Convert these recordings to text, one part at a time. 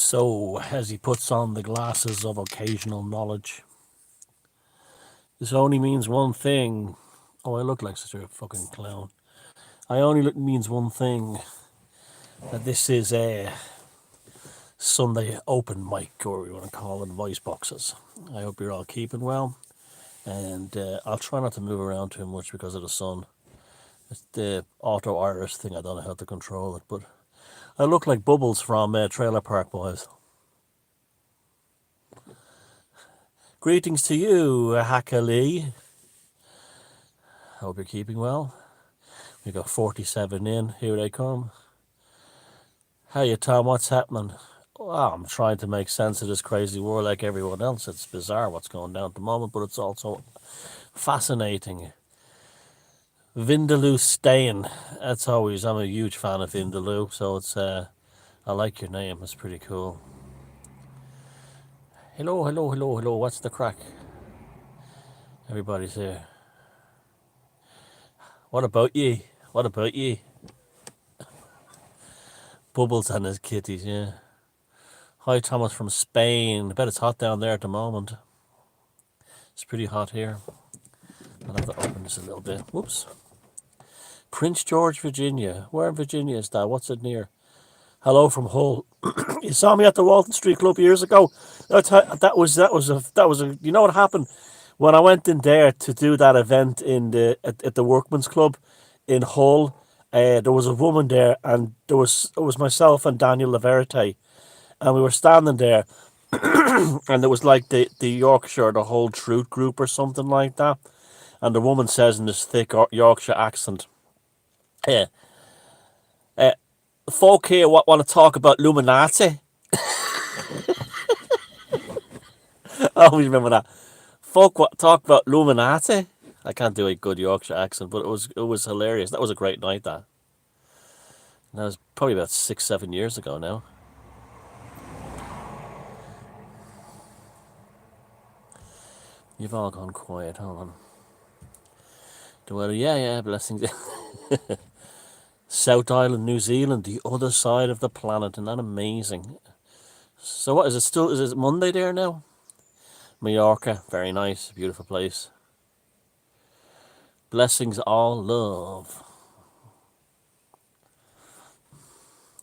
So, as he puts on the glasses of occasional knowledge, this only means one thing. Oh, I look like such a fucking clown. I only look means one thing, that this is a Sunday open mic, or you want to call it, voice boxes. I hope you're all keeping well, and I'll try not to move around too much because of the sun. It's the auto-iris thing, I don't know how to control it, but I look like Bubbles from Trailer Park Boys. Greetings to you, Hackley. Hope you're keeping well. We got 47 in. Here they come. How you, Tom? What's happening? Oh, I'm trying to make sense of this crazy world like everyone else. It's bizarre what's going down at the moment, but it's also fascinating. Vindaloo Stain. That's always, I'm a huge fan of Vindaloo, so it's, I like your name. It's pretty cool. Hello, hello, hello, hello. What's the crack? Everybody's here. What about ye? What about ye? Bubbles and his kitties, yeah. Hi, Thomas from Spain. I bet it's hot down there at the moment. It's pretty hot here. I'll have to open this a little bit. Whoops. Prince George, Virginia. Where in Virginia is that? What's it near? Hello from Hull. You saw me at the Walton Street Club years ago. That was a. You know what happened when I went in there to do that event in at the Workman's Club in Hull? There was a woman there, and it was myself and Daniel Laverite, and we were standing there, and it was like the Yorkshire, the whole Truth group or something like that, and the woman says in this thick Yorkshire accent, "Yeah, folk here want to talk about Illuminati." I always remember that. Folk talk about Illuminati. I can't do a good Yorkshire accent, but it was hilarious. That was a great night. That was probably about 6-7 years ago now. You've all gone quiet. Hold on. The weather, yeah, blessings. South Island, New Zealand, the other side of the planet. Isn't that amazing? So what is it still? Is it Monday there now? Mallorca, very nice, beautiful place. Blessings, all love.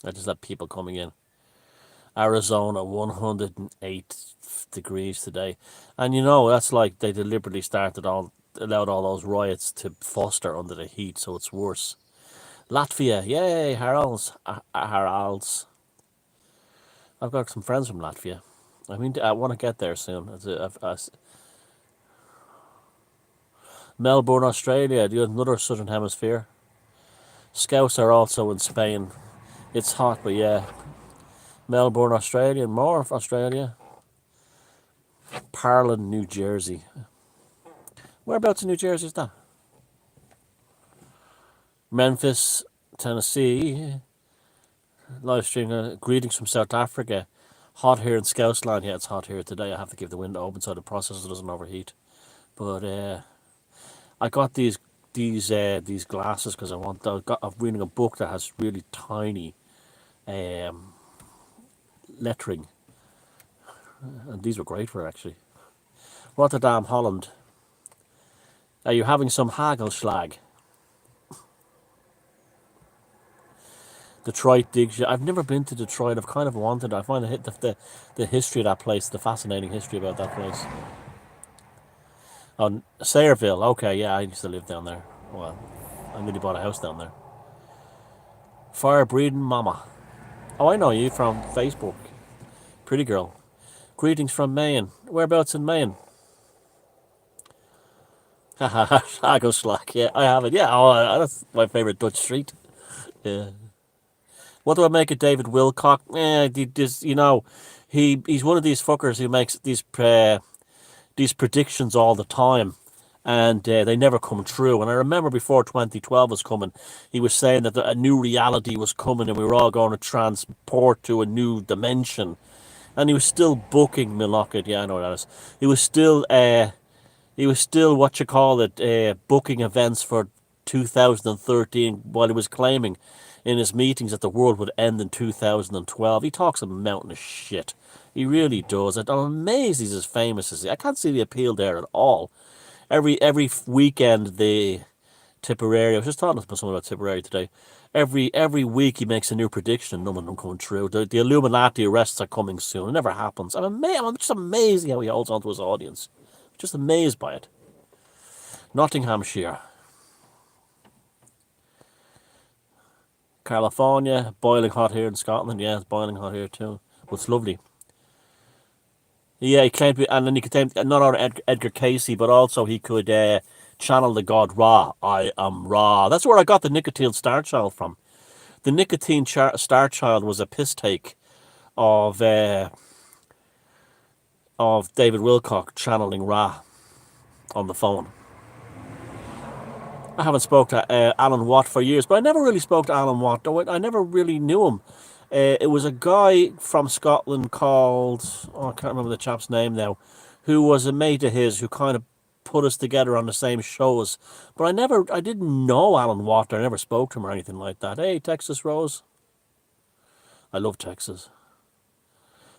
I just have people coming in. Arizona, 108 degrees today. And you know, that's like they deliberately allowed all those riots to foster under the heat, so it's worse. Latvia, yay, Haralds. I've got some friends from Latvia. I mean, I want to get there soon. Melbourne, Australia, another southern hemisphere. Scouts are also in Spain. It's hot, but yeah. Melbourne, Australia, more of Australia. Parlin, New Jersey. Whereabouts in New Jersey is that? Memphis, Tennessee. Live stream. Greetings from South Africa. Hot here in Scousland. Yeah, it's hot here today. I have to keep the window open so the processor doesn't overheat. But I got these glasses because I'm reading a book that has really tiny lettering, and these were great for it, actually. Rotterdam, Holland. Are you having some hagelslag? Detroit digs you. I've never been to Detroit. I've kind of wanted. I find the history of that place, the fascinating history about that place. Oh, Sayreville. Okay, yeah, I used to live down there. Well, I nearly bought a house down there. Fire breeding mama. Oh, I know you from Facebook. Pretty girl. Greetings from Maine. Whereabouts in Maine? Haha, Hagelslag. Yeah, I have it. Yeah, that's my favourite Dutch street. Yeah. What do I make of David Wilcock? He's one of these fuckers who makes these predictions all the time, and they never come true. And I remember before 2012 was coming, he was saying that a new reality was coming and we were all going to transport to a new dimension. And he was still booking Millockett. Yeah, I know what that is. He was still booking events for 2013 while he was claiming in his meetings that the world would end in 2012. He talks a mountain of shit. He really does. I'm amazed he's as famous as he. I can't see the appeal there at all. Every weekend, the Tipperary. I was just talking to someone about Tipperary today. Every week he makes a new prediction, and none of them coming true. The Illuminati arrests are coming soon. It never happens. I'm just amazed how he holds on to his audience. Just amazed by it. Nottinghamshire, California, boiling hot here in Scotland. Yeah, it's boiling hot here too. But it's lovely. Yeah, he claimed, and then he could claim not only Edgar Casey, but also he could channel the god Ra. I am Ra. That's where I got the Nicotine Star Child from. The Nicotine Star Child was a piss take of David Wilcock channeling Ra on the phone. I haven't spoke to Alan Watt for years, but I never really spoke to Alan Watt. Though I never really knew him. It was a guy from Scotland called, I can't remember the chap's name now, who was a mate of his who kind of put us together on the same shows. But I didn't know Alan Watt. I never spoke to him or anything like that. Hey, Texas Rose. I love Texas.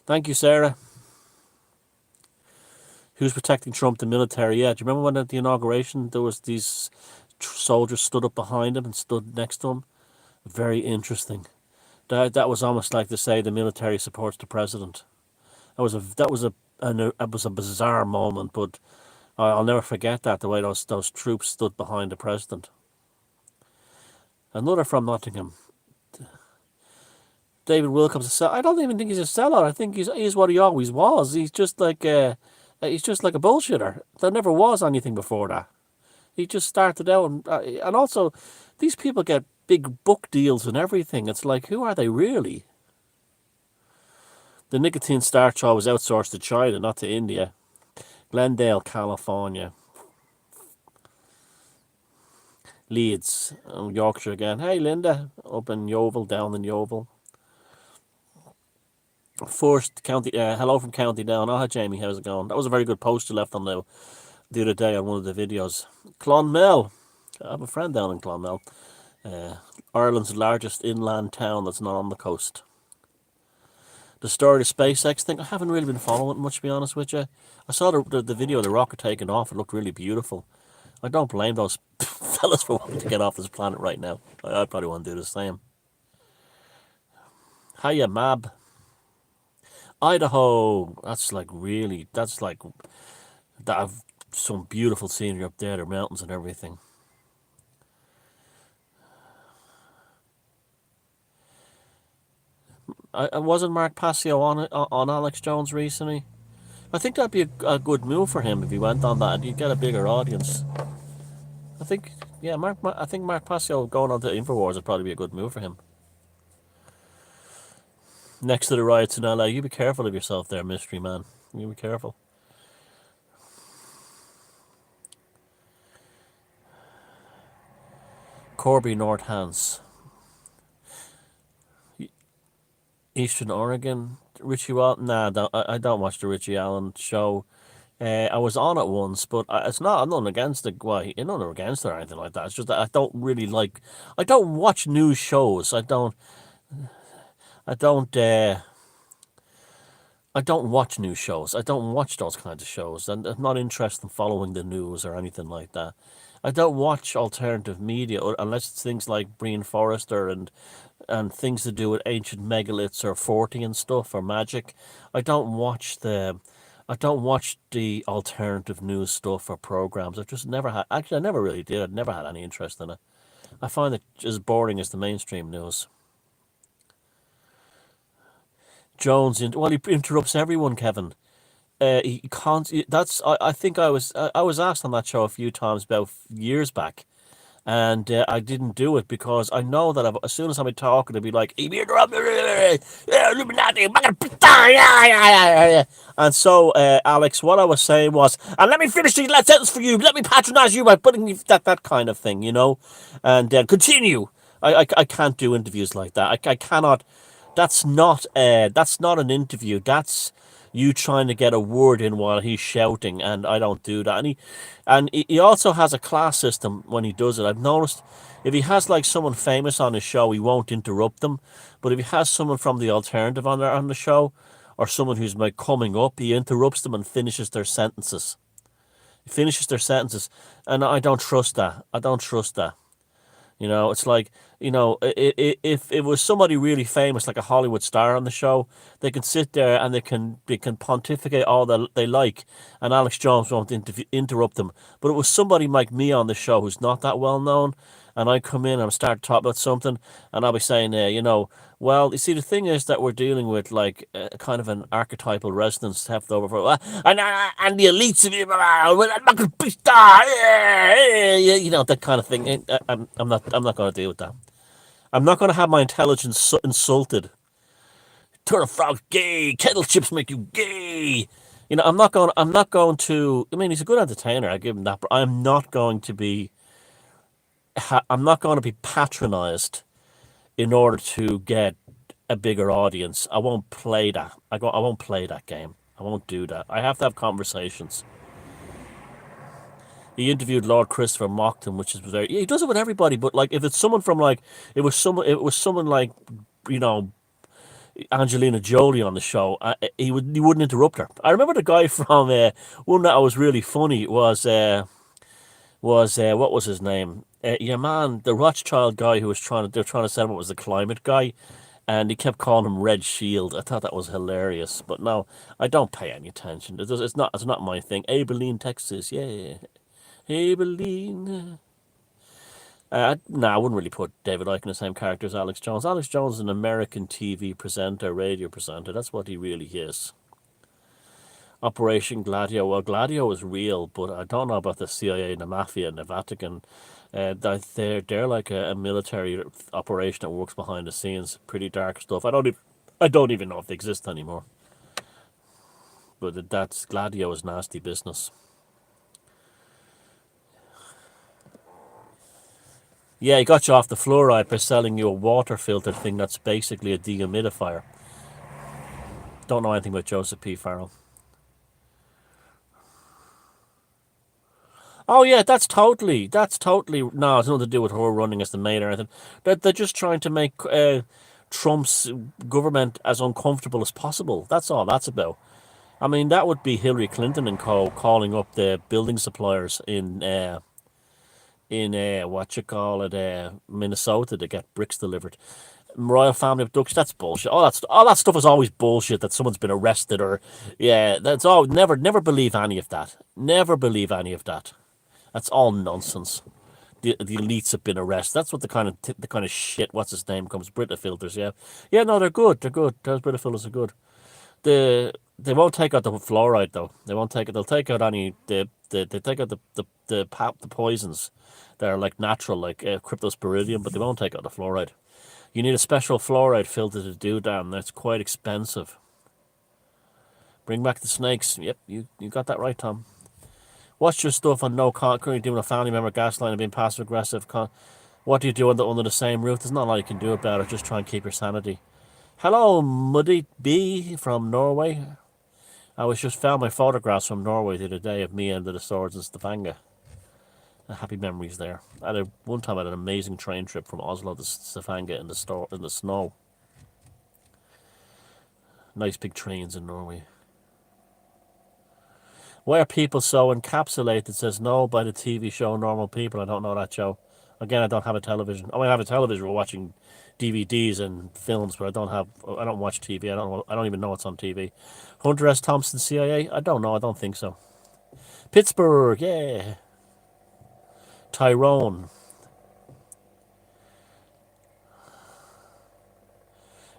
Thank you, Sarah. Who's protecting Trump? The military. Yeah, do you remember when at the inauguration there was these soldiers stood up behind him and stood next to him? Very interesting. That was almost like to say the military supports the president. That was a bizarre moment, but I'll never forget that, the way those troops stood behind the president. Another from Nottingham. David Wilcox. I don't even think he's a sellout. I think he's what he always was. He's just like a bullshitter. There never was anything before that. He just started out, and also these people get big book deals and everything. It's like, who are they really? The Nicotine Star Child was outsourced to China, not to India. Glendale, California. Leeds, Yorkshire again. Hey, Linda, up in Yeovil, down in Yeovil. First County, hello from County Down. Oh, hi, Jamie, how's it going? That was a very good post you left on the other day on one of the videos. Clonmel. I have a friend down in Clonmel. Ireland's largest inland town that's not on the coast. The story of the SpaceX thing, I haven't really been following it much, to be honest with you. I saw the video of the rocket taking off. It looked really beautiful. I don't blame those fellas for wanting to get off this planet right now. I probably want to do the same. Hiya, Mab. Idaho. That's like that. I've some beautiful scenery up there. There are mountains and everything. I wasn't Mark Passio on Alex Jones recently. I think that'd be a good move for him if he went on that, and you'd get a bigger audience. I think Mark Passio going on to Infowars would probably be a good move for him. Next to the riots in LA, you be careful of yourself there, mystery man. You be careful. Corby Northants. Eastern Oregon. Richie Allen. Nah, I don't watch the Richie Allen show. I was on it once, but it's not. I'm not against it. Well, I'm not against it or anything like that. It's just that I don't really like. I don't watch news shows. I don't watch news shows. I don't watch those kinds of shows. And I'm not interested in following the news or anything like that. I don't watch alternative media unless it's things like Brian Forrester and things to do with ancient megaliths or Fortean stuff or magic. I don't watch the alternative news stuff or programs. I've just never had. Actually, I never really did. I'd never had any interest in it. I find it as boring as the mainstream news. Jones, he interrupts everyone, Kevin. He can't. I think I was asked on that show a few times about years back, and I didn't do it because I know that as soon as I'm talking, it'd be like, Illuminati, and so Alex, what I was saying was, and let me finish the last sentence for you. Let me patronize you by putting that kind of thing, and continue. I can't do interviews like that. I cannot. That's not an interview. That's you trying to get a word in while he's shouting, and I don't do that. And he also has a class system when he does it. I've noticed if he has like someone famous on his show, he won't interrupt them. But if he has someone from the alternative on the show, or someone who's like coming up, he interrupts them and finishes their sentences. He finishes their sentences, and I don't trust that. I don't trust that. It's like, if it was somebody really famous, like a Hollywood star on the show, they can sit there and they can pontificate all that they like, and Alex Jones won't interrupt them. But it was somebody like me on the show who's not that well known, and I come in and start talking about something, and I'll be saying, well, you see, the thing is that we're dealing with like a kind of an archetypal resonance heft over for, and the elites of you, that kind of thing. I'm not going to deal with that. I'm not going to have my intelligence insulted. Turn a frog gay. Kettle chips make you gay. I'm not going. I'm not going to. I mean, he's a good entertainer. I give him that. But I'm not going to be. I'm not going to be patronized in order to get a bigger audience. I won't play that. I won't play that game. I won't do that. I have to have conversations. He interviewed Lord Christopher, mocked him, which is very. Yeah, he does it with everybody. But like, if it's someone from like, it was someone like, you know, Angelina Jolie on the show, he wouldn't interrupt her. I remember the guy from one that was really funny was what was his name? Yeah, man, the Rothschild guy who was they're trying to set him up was the climate guy, and he kept calling him Red Shield. I thought that was hilarious, but no, I don't pay any attention. It's not my thing. Abilene, Texas, yeah, Abilene. No, I wouldn't really put David Icke in the same character as Alex Jones. Alex Jones is an American TV presenter, radio presenter. That's what he really is. Operation Gladio. Well, Gladio is real, but I don't know about the CIA and the Mafia and the Vatican. They're like a military operation that works behind the scenes. Pretty dark stuff. I don't even know if they exist anymore. But that's Gladio is nasty business. Yeah, he got you off the fluoride by selling you a water filter thing that's basically a dehumidifier. Don't know anything about Joseph P. Farrell. Oh yeah, that's totally no, it's nothing to do with her running as the maid or anything. They're just trying to make Trump's government as uncomfortable as possible. That's all that's about. I mean, that would be Hillary Clinton and co calling up the building suppliers in what you call it, Minnesota to get bricks delivered. Royal family abduction, that's bullshit. All that stuff is always bullshit. That someone's been arrested or yeah, that's all. Never believe any of that. Never believe any of that. That's all nonsense. The elites have been arrested. That's what the kind of shit. What's his name comes Brita filters. Yeah, yeah. No, they're good. They're good. Those Brita filters are good. They won't take out the fluoride though. They won't take it. They'll take out any they take out the poisons that are like natural, like cryptosporidium, but they won't take out the fluoride. You need a special fluoride filter to do that, and that's quite expensive. Bring back the snakes. Yep, you got that right, Tom. What's your stuff on no currently doing a family member gaslighting and being passive aggressive? What do you do under the same roof? There's not a lot you can do about it. Just try and keep your sanity. Hello, Muddy B from Norway. I was just found my photographs from Norway the other day of me under the swords in Stavanger. Happy memories there. One time I had an amazing train trip from Oslo to Stavanger in the snow. Nice big trains in Norway. Why are people so encapsulated? Says no by the TV show Normal People. I don't know that show. Again, I don't have a television. I have a television. We're watching DVDs and films, but I don't watch TV. I don't even know what's on TV. Hunter S. Thompson, CIA. I don't know. I don't think so. Pittsburgh, yeah. Tyrone.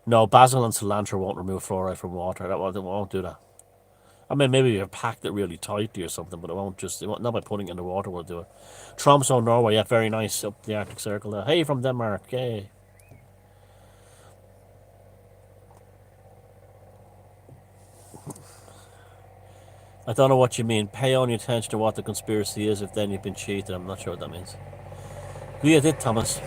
No, basil and cilantro won't remove fluoride from water. It won't do that. I mean, maybe you've packed it really tightly or something, but not by putting it in the water will do it. Tromsø, Norway, yeah, very nice up the Arctic Circle there. Hey, from Denmark, yay. I don't know what you mean. Pay only attention to what the conspiracy is if then you've been cheated. I'm not sure what that means. Yeah, did, Thomas.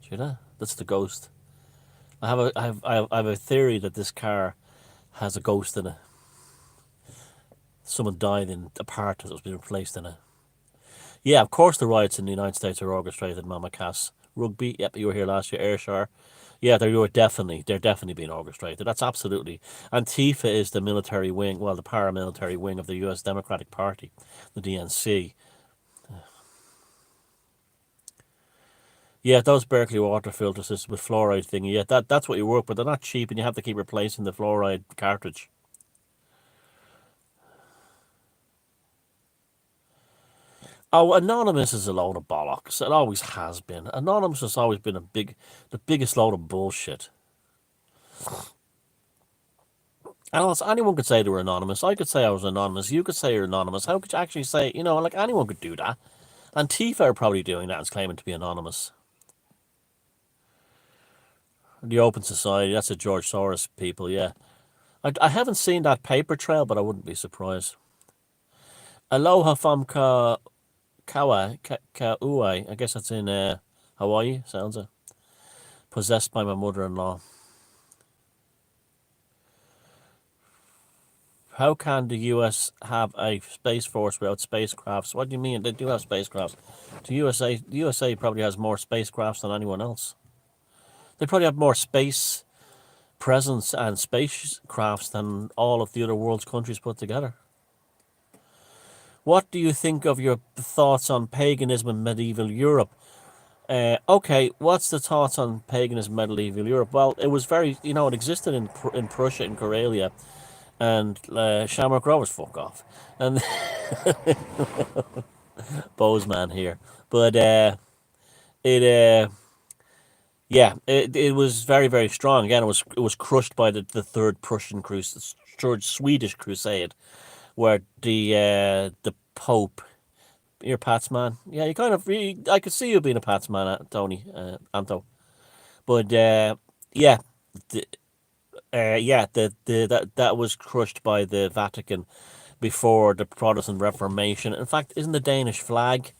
See that? That's the ghost. I have a theory that this car has a ghost in it. Someone died in a part that was being replaced in it. Yeah, of course the riots in the United States are orchestrated, Mama Cass. Rugby, yep, you were here last year, Ayrshire. Yeah, they're definitely being orchestrated. That's absolutely. Antifa is the military wing, well, the paramilitary wing of the U.S. Democratic Party, the DNC. Yeah, those Berkeley water filters is with fluoride thing. Yeah, that's what you work, but they're not cheap, and you have to keep replacing the fluoride cartridge. Oh, Anonymous is a load of bollocks. It always has been. Anonymous has always been the biggest load of bullshit. And also, anyone could say they were anonymous. I could say I was anonymous. You could say you're anonymous. How could you actually say, like anyone could do that? Antifa are probably doing that and claiming to be anonymous. The Open Society, that's the George Soros people, yeah. I haven't seen that paper trail, but I wouldn't be surprised. Aloha from Kauai. I guess that's in Hawaii, sounds it. Possessed by my mother-in-law. How can the US have a space force without spacecrafts? What do you mean? They do have spacecrafts. The USA probably has more spacecrafts than anyone else. They probably have more space presence and spacecrafts than all of the other world's countries put together. What do you think of your thoughts on paganism in medieval Europe? Okay, what's the thoughts on paganism in medieval Europe? Well, it was very, it existed in Prussia and Karelia, and Shamrock Rovers, fuck off. And Bozeman here. But it yeah, it was very, very strong. Again, it was crushed by the third Prussian crusade, third Swedish crusade, where the Pope. You're a Pats man. Yeah, you kind of really. I could see you being a Pats man, Tony, Anto. But yeah, the, that was crushed by the Vatican before the Protestant Reformation. In fact, isn't the Danish flag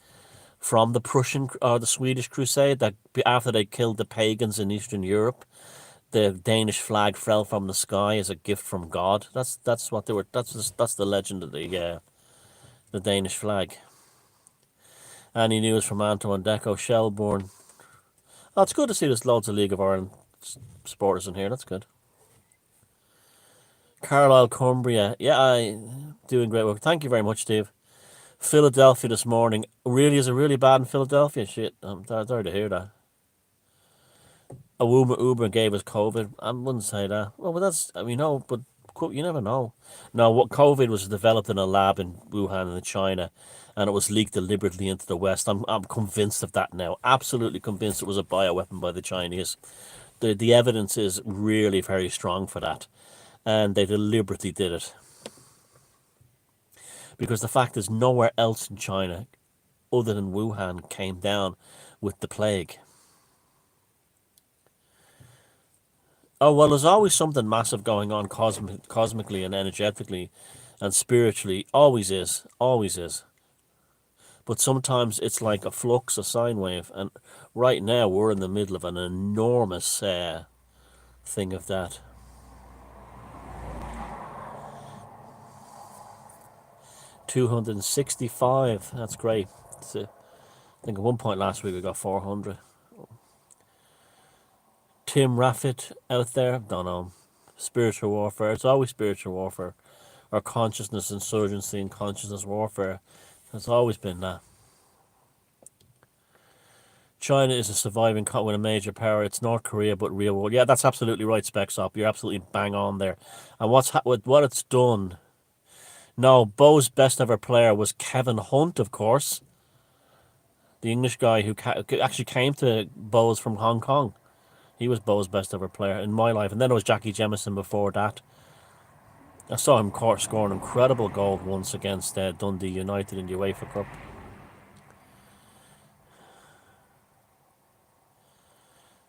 from the Prussian or the Swedish Crusade that after they killed the pagans in Eastern Europe, the Danish flag fell from the sky as a gift from God? That's what they were. That's the legend of the Danish flag. Any news from Anto and Deco Shelbourne? Oh, it's good to see there's loads of League of Ireland supporters in here. That's good. Carlisle, Cumbria. Yeah, doing great work. Thank you very much, Steve. Philadelphia this morning. Really, is it really bad in Philadelphia? Shit, I'm sorry to hear that. A Uber gave us COVID. I wouldn't say that. Well, but that's, no, but you never know. No, what COVID was developed in a lab in Wuhan in China, and it was leaked deliberately into the West. I'm convinced of that now. Absolutely convinced it was a bioweapon by the Chinese. The evidence is really very strong for that, and they deliberately did it. Because the fact is, nowhere else in China, other than Wuhan, came down with the plague. Oh, well, there's always something massive going on cosmically and energetically and spiritually. Always is. Always is. But sometimes it's like a flux, a sine wave. And right now we're in the middle of an enormous thing of that. $265. That's great. I think at one point last week we got 400. Tim Raffit out there, don't know. Spiritual warfare. It's always spiritual warfare. Or consciousness insurgency and consciousness warfare. It's always been that. China is a surviving with a major power. It's North Korea, but real world. Yeah, that's absolutely right, Specs Up. You're absolutely bang on there. And what it's done. No, Bo's best ever player was Kevin Hunt, of course. The English guy who actually came to Bo's from Hong Kong. He was Bo's best ever player in my life. And then it was Jackie Jemison before that. I saw him score an incredible goal once against Dundee United in the UEFA Cup.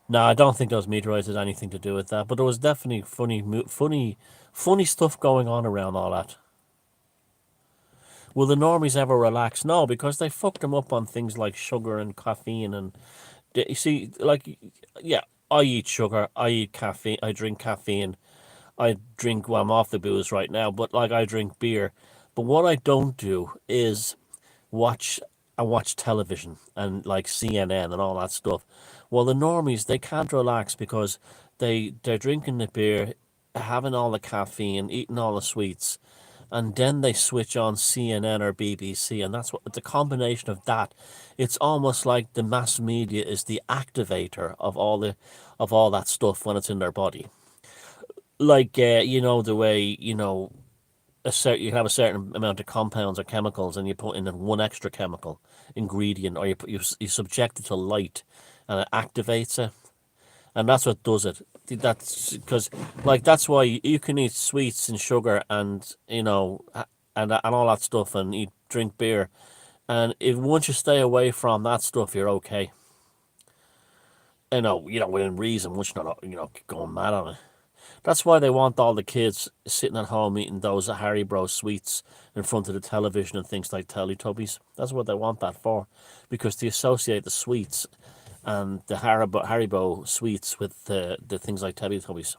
No, I don't think those meteorites had anything to do with that. But there was definitely funny stuff going on around all that. Will the normies ever relax? No, because they fucked them up on things like sugar and caffeine and You see, like, yeah, I eat sugar, I eat caffeine, I drink caffeine, I drink, well, I'm off the booze right now, but like I drink beer. But what I don't do is watch watch television and like CNN and all that stuff. Well, the normies, they can't relax because they're drinking the beer, having all the caffeine, eating all the sweets, and then they switch on CNN or BBC, and that's what the combination of that. It's almost like the mass media is the activator of all that stuff when it's in their body. Like the way you have a certain amount of compounds or chemicals, and you put in one extra chemical ingredient, or you subject it to light, and it activates it, and that's what does it. That's because, like, that's why you can eat sweets and sugar and and all that stuff, and you drink beer, and if once you stay away from that stuff, you're okay. Within reason, once you're not going mad on it. That's why they want all the kids sitting at home eating those Haribo sweets in front of the television and things like Teletubbies. That's what they want that for, because they associate the sweets and the Haribo sweets with the things like Teletubbies.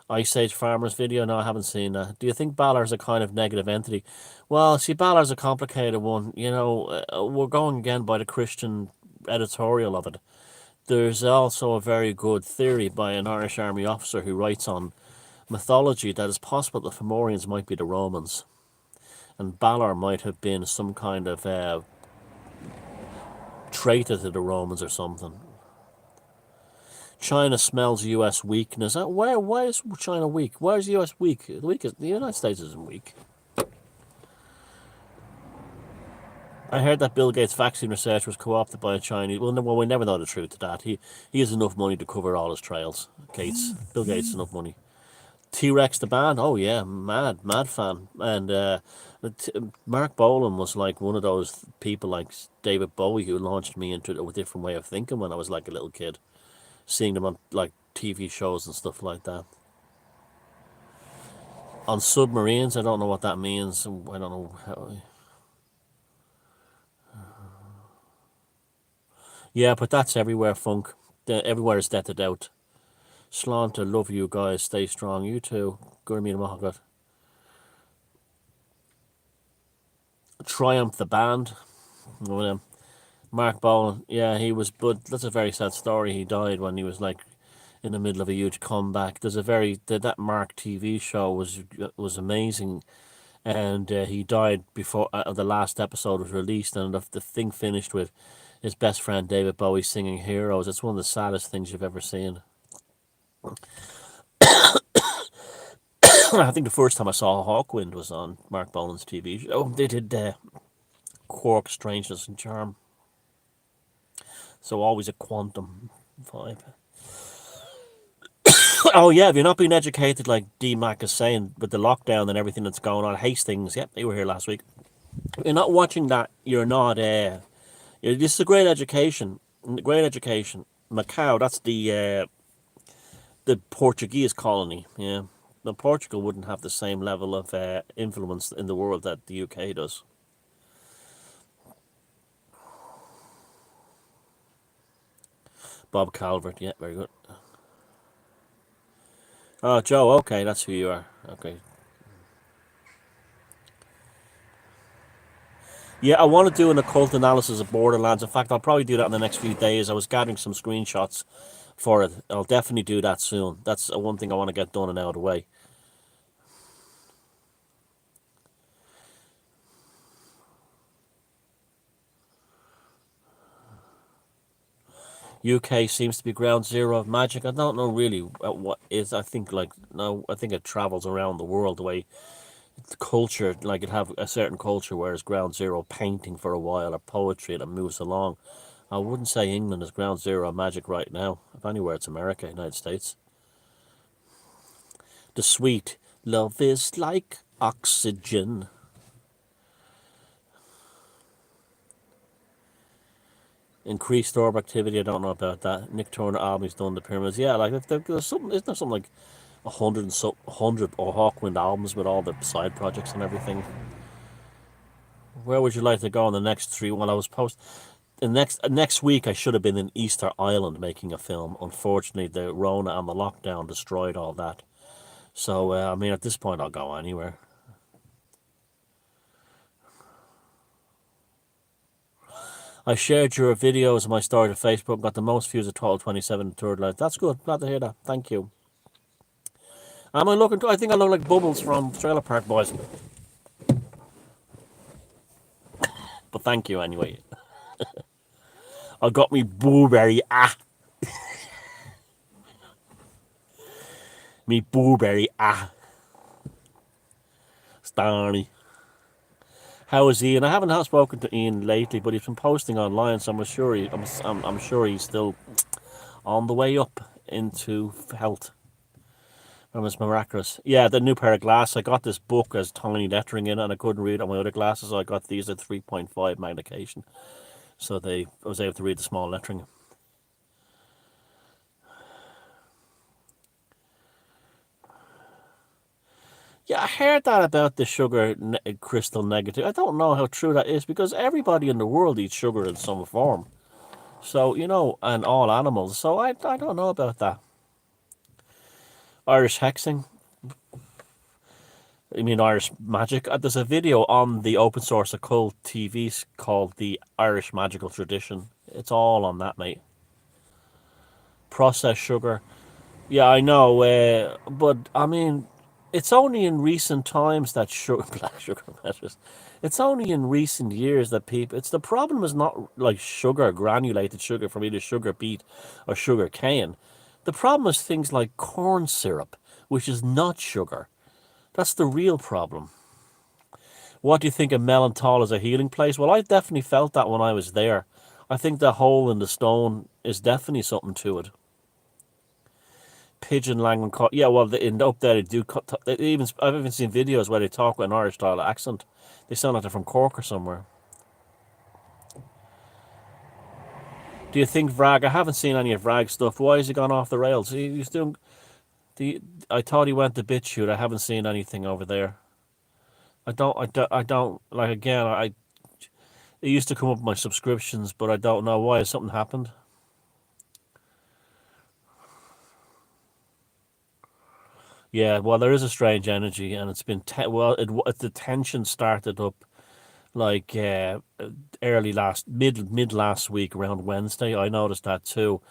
Ice Age Farmers video? No, I haven't seen that. Do you think Balor's a kind of negative entity? Well, see, Balor's a complicated one. We're going again by the Christian editorial of it. There's also a very good theory by an Irish Army officer who writes on mythology that it's possible the Fomorians might be the Romans, and Balor might have been some kind of traitor to the Romans or something. China smells U.S. weakness. Why is China weak? Why is the U.S. weak? The United States isn't weak. I heard that Bill Gates' vaccine research was co-opted by a Chinese. Well, we never know the truth to that. He has enough money to cover all his trails. Bill Gates, enough money. T-Rex the band, oh yeah, mad fan. And Mark Bolan was like one of those people like David Bowie who launched me into a different way of thinking when I was like a little kid, seeing them on like TV shows and stuff like that. On submarines, I don't know what that means. I don't know how. Yeah, but that's everywhere, Funk. Everywhere is death out. Slanter, love you guys. Stay strong. You too. Gurmi and Mahagat. Triumph the band. One of them. Mark Bolan, yeah, he was, but that's a very sad story. He died when he was like in the middle of a huge comeback. That Mark TV show was amazing, and he died before the last episode was released, and the thing finished with his best friend David Bowie singing "Heroes." It's one of the saddest things you've ever seen. I think the first time I saw Hawkwind was on Mark Bolan's TV show. They did Quark, Strangeness and Charm. So always a quantum vibe. Oh yeah, have you not been educated like D Mac is saying with the lockdown and everything that's going on? Hastings, yep, they were here last week. If you're not watching that, you're not. This is a great education. Great education. Macau, that's the Portuguese colony. Yeah, now Portugal wouldn't have the same level of influence in the world that the UK does. Bob Calvert, yeah, very good. Oh, Joe, okay, that's who you are. Okay. Yeah, I want to do an occult analysis of Borderlands. In fact, I'll probably do that in the next few days. I was gathering some screenshots for it. I'll definitely do that soon. That's one thing I want to get done and out of the way. UK seems to be ground zero of magic. I don't know really what is. I think like no, I think it travels around the world the way the culture, like it have a certain culture, whereas ground zero painting for a while or poetry and it moves along. I wouldn't say England is ground zero of magic right now. If anywhere, it's America, United States. The sweet love is like oxygen. Increased orb activity. I don't know about that. Nick Turner album's done the pyramids. Yeah, like if there's something, isn't there something like 100 or Hawkwind albums with all the side projects and everything? Where would you like to go on the next three? Well, I was post. the next week I should have been in Easter Island making a film. Unfortunately, the Rona and the lockdown destroyed all that. So I mean, at this point, I'll go anywhere. I shared your videos of my story to Facebook. Got the most views of total 27 third life. That's good. Glad to hear that. Thank you. Am I looking? I think I look like Bubbles from Trailer Park Boys. But thank you anyway. I got me blueberry. Me blueberry. Starny. How is Ian? I haven't spoken to Ian lately, but he's been posting online, so I'm sure he's still on the way up into health. From his miraculous. Yeah, the new pair of glasses. I got this book as tiny lettering in it, and I couldn't read on my other glasses. So I got these at 3.5 magnification, so I was able to read the small lettering. Yeah, I heard that about the sugar crystal negative. I don't know how true that is because everybody in the world eats sugar in some form. So, and all animals. So I don't know about that. Irish hexing. I mean Irish magic. There's a video on the open source occult TV called The Irish Magical Tradition. It's all on that, mate. Processed sugar. Yeah, I know, but I mean, it's only in recent times that sugar, black sugar matters. It's only in recent years that people. It's the problem is not like sugar, granulated sugar from either sugar beet or sugar cane. The problem is things like corn syrup, which is not sugar. That's the real problem. What do you think of Mellonthal as a healing place? Well, I definitely felt that when I was there. I think the hole in the stone is definitely something to it. Pigeon language. Yeah, well, up there they do. I've even seen videos where they talk with an Irish style accent. They sound like they're from Cork or somewhere. Do you think Vrag? I haven't seen any of Vrag's stuff. Why has he gone off the rails? He's doing. I thought he went to BitChute. I haven't seen anything over there. I don't like again. It used to come up with my subscriptions, but I don't know why. Has something happened? Yeah, well, there is a strange energy, and it's been the tension started up like early mid last week around Wednesday. I noticed that too.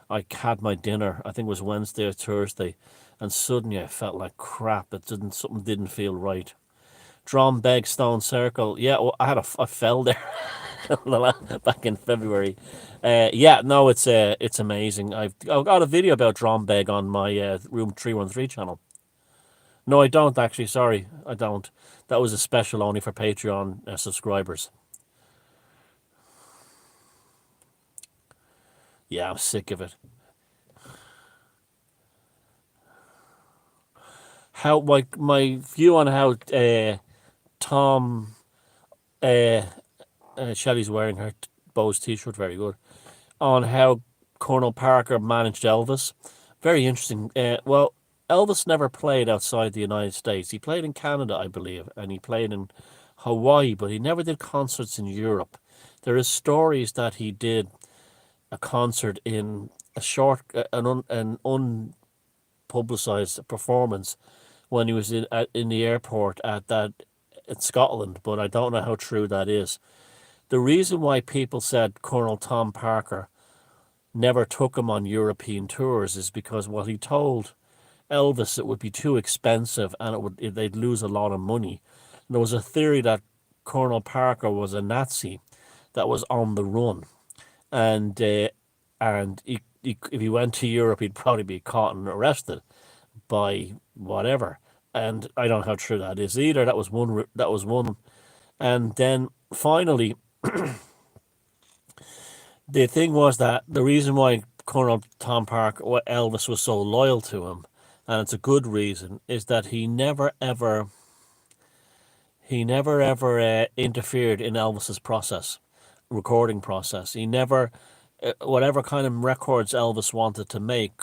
I had my dinner. I think it was Wednesday or Thursday, and suddenly I felt like crap. Something didn't feel right. Drombeg Stone Circle. Yeah, well, I fell there back in February. Yeah, no, it's amazing. I've got a video about Drombeg on my Room 313 channel. No, I don't actually. Sorry, I don't. That was a special only for Patreon subscribers. Yeah, I'm sick of it. How my view on how Tom Shelley's wearing her Bose t-shirt, very good. On how Colonel Parker managed Elvis, very interesting. Well, Elvis never played outside the United States. He played in Canada, I believe, and he played in Hawaii, but he never did concerts in Europe. There is stories that he did a concert in a short, an unpublicized performance when he was in the airport at Scotland, but I don't know how true that is. The reason why people said Colonel Tom Parker never took him on European tours is because what he told Elvis it would be too expensive and they'd lose a lot of money. And there was a theory that Colonel Parker was a Nazi that was on the run, and if he went to Europe, he'd probably be caught and arrested by whatever. And I don't know how true that is either. That was one. That was one. And then finally, the thing was that the reason why Colonel Tom Parker, Elvis was so loyal to him, and it's a good reason, is that he never ever interfered in Elvis's recording process. He never, whatever kind of records Elvis wanted to make,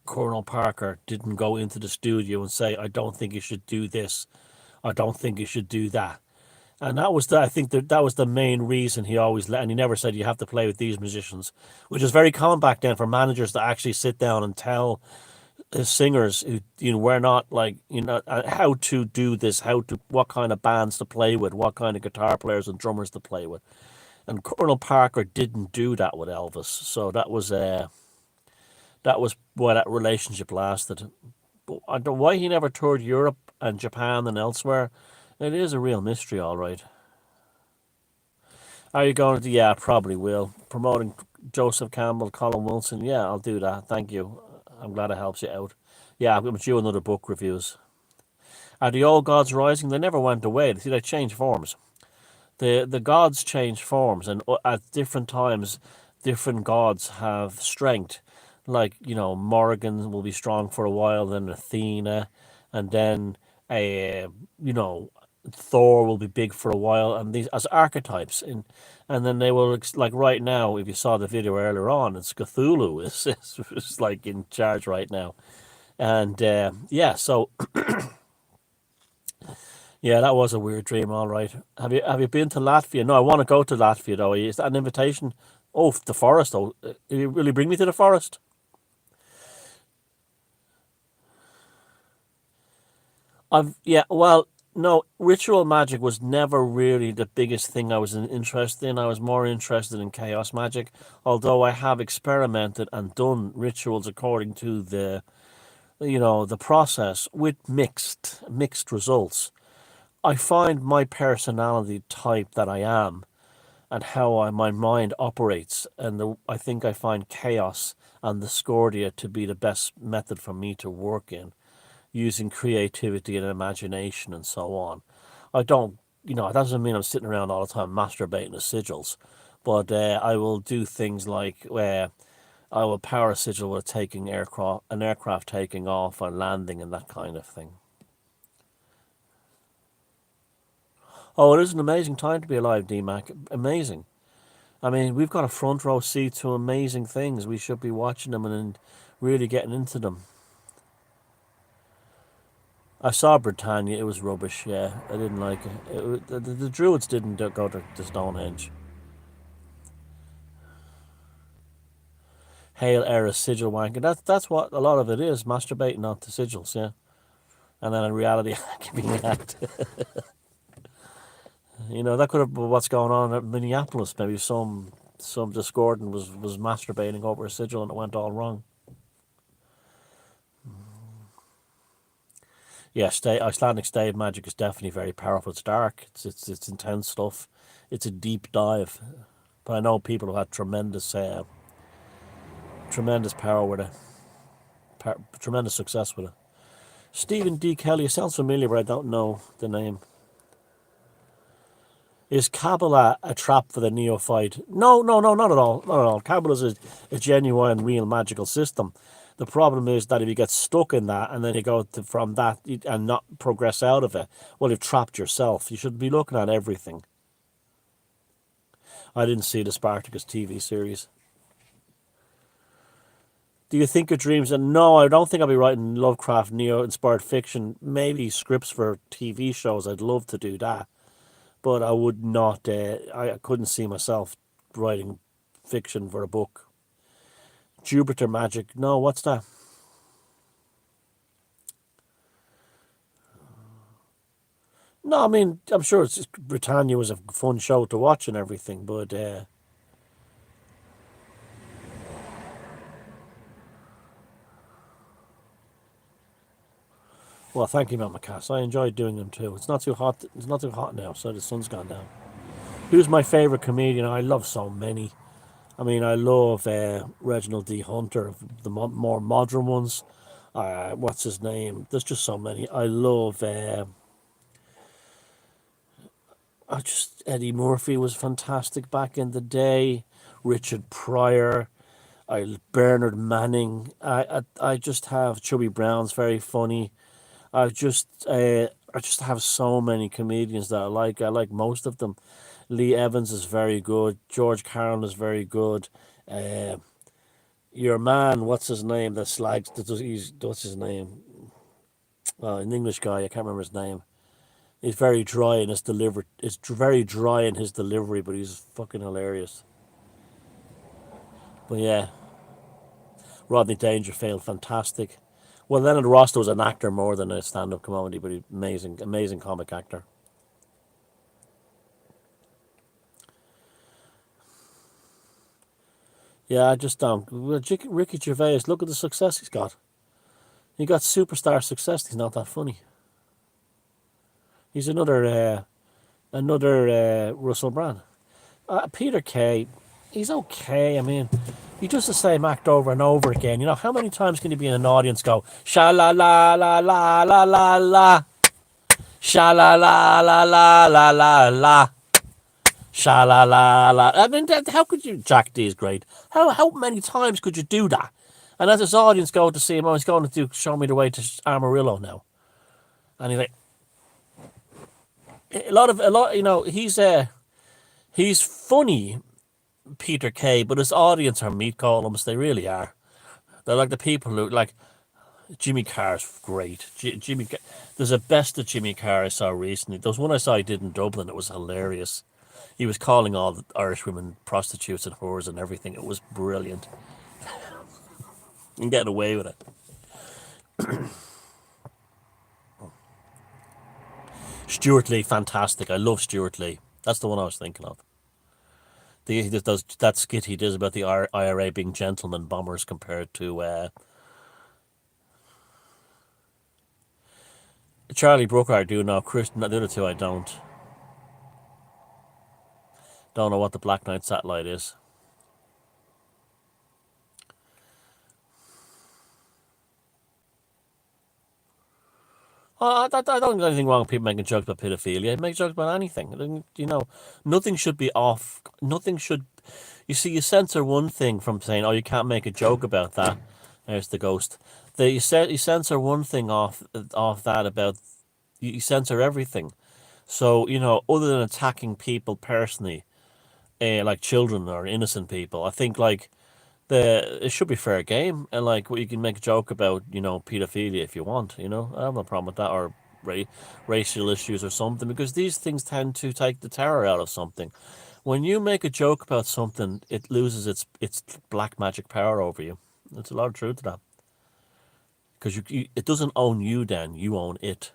Colonel Parker didn't go into the studio and say, I don't think you should do this. I don't think you should do that. And that was I think that was the main reason he always let, and he never said you have to play with these musicians, which is very common back then for managers to actually sit down and tell singers who were not like how to do this, what kind of bands to play with, what kind of guitar players and drummers to play with. And Colonel Parker didn't do that with Elvis, so that was why that relationship lasted. But I don't know why he never toured Europe and Japan and elsewhere. It is a real mystery, all right. Are you going to? Yeah, probably will. Promoting Joseph Campbell, Colin Wilson. Yeah, I'll do that. Thank you. I'm glad it helps you out. Yeah, I'm due another book reviews. Are the old gods rising? They never went away. See, they change forms. The gods change forms, and at different times, different gods have strength. Like Morrigan will be strong for a while, then Athena, and then a Thor will be big for a while, and these as archetypes, and then they will like right now. If you saw the video earlier on, it's Cthulhu is like in charge right now, and yeah, so yeah, that was a weird dream. All right, have you been to Latvia? No, I want to go to Latvia though. Is that an invitation? Oh, the forest. Oh, will you bring me to the forest? Yeah. Well, no, ritual magic was never really the biggest thing I was interested in. I was more interested in chaos magic, although I have experimented and done rituals according to the process with mixed results. I find my personality type that I am and how my mind operates, and I think I find chaos and discordia to be the best method for me to work in, using creativity and imagination and so on. I don't, it doesn't mean I'm sitting around all the time masturbating the sigils, but I will do things like I will power a sigil with an aircraft taking off or landing and that kind of thing. Oh, it is an amazing time to be alive, DMAC. Amazing. I mean, we've got a front row seat to amazing things. We should be watching them and really getting into them. I saw Britannia. It was rubbish. Yeah, I didn't like the Druids didn't go to Stonehenge. Hail era sigil wanking. That's what a lot of it is. Masturbating onto sigils. Yeah, and then in reality, being hacked. That could have been what's going on at Minneapolis. Maybe some discordant was masturbating over a sigil and it went all wrong. Yeah, Icelandic stave magic is definitely very powerful. It's dark. It's intense stuff. It's a deep dive. But I know people who had tremendous power with it, tremendous success with it. Stephen D. Kelly. It sounds familiar, but I don't know the name. Is Kabbalah a trap for the neophyte? No, no, no, not at all. Not at all. Kabbalah is a genuine, real magical system. The problem is that if you get stuck in that and then you go from that and not progress out of it, well, you've trapped yourself. You should be looking at everything. I didn't see the Spartacus TV series. Do you think your dreams? And no, I don't think I'll be writing Lovecraft neo-inspired fiction. Maybe scripts for TV shows. I'd love to do that, but I would not. I couldn't see myself writing fiction for a book. Jupiter magic. No, what's that? No, I mean, I'm sure Britannia was a fun show to watch and everything, but well, thank you, Mama Cass. I enjoyed doing them too. It's not too hot. It's not too hot now, so the sun's gone down. Who's my favorite comedian? I love so many. I mean, I love Reginald D. Hunter, the more modern ones. What's his name? There's just so many. I love. I just Eddie Murphy was fantastic back in the day. Richard Pryor. Bernard Manning. I just have Chubby Brown's very funny. I just have so many comedians that I like. I like most of them. Lee Evans is very good. George Carlin is very good. Uh, your man, what's his name? That slags. What's his name? An English guy. I can't remember his name. He's very dry in his delivery. It's very dry in his delivery, but he's fucking hilarious. But yeah, Rodney Dangerfield, fantastic. Well, Leonard Rosto was an actor more than a stand-up comedy, but he's amazing, amazing comic actor. Yeah, I just don't. Well, Ricky Gervais, look at the success he's got. He got superstar success. He's not that funny. He's another Russell Brand. Peter Kay, he's okay. I mean, he does the same act over and over again. You know, how many times can you be in an audience go sha la la la la la la la, sha la la la la la la la, sha la la la? I mean, how could you? Jack D is great. How many times could you do that? And as his audience go to see him, oh, he's going to do Show Me the Way to Amarillo now, and he's like a lot. You know, he's funny, Peter Kay, but his audience are meat columns. They really are. They're like the people who like Jimmy Carr's great. There's a best of Jimmy Carr I saw recently. There was one I saw he did in Dublin. It was hilarious. He was calling all the Irish women prostitutes and whores and everything. It was brilliant. And getting away with it. Stuart Lee, fantastic. I love Stuart Lee. That's the one I was thinking of. He does that skit he does about the IRA being gentlemen bombers compared to Charlie Brooker. I do know. Chris, the other two I don't. Don't know what the Black Knight satellite is. I don't think there's anything wrong with people making jokes about pedophilia. Make jokes about anything. You know, nothing should be off. Nothing should. You see, you censor one thing from saying, "Oh, you can't make a joke about that." There's the ghost. You censor one thing off that about. You censor everything. So you know, other than attacking people personally, like children or innocent people, I think like it should be fair game, and like what you can make a joke about, you know, pedophilia if you want, you know, I have no problem with that, or racial issues or something, because these things tend to take the terror out of something. When you make a joke about something, it loses its black magic power over you. There's a lot of truth to that, because it doesn't own you. Then you own it.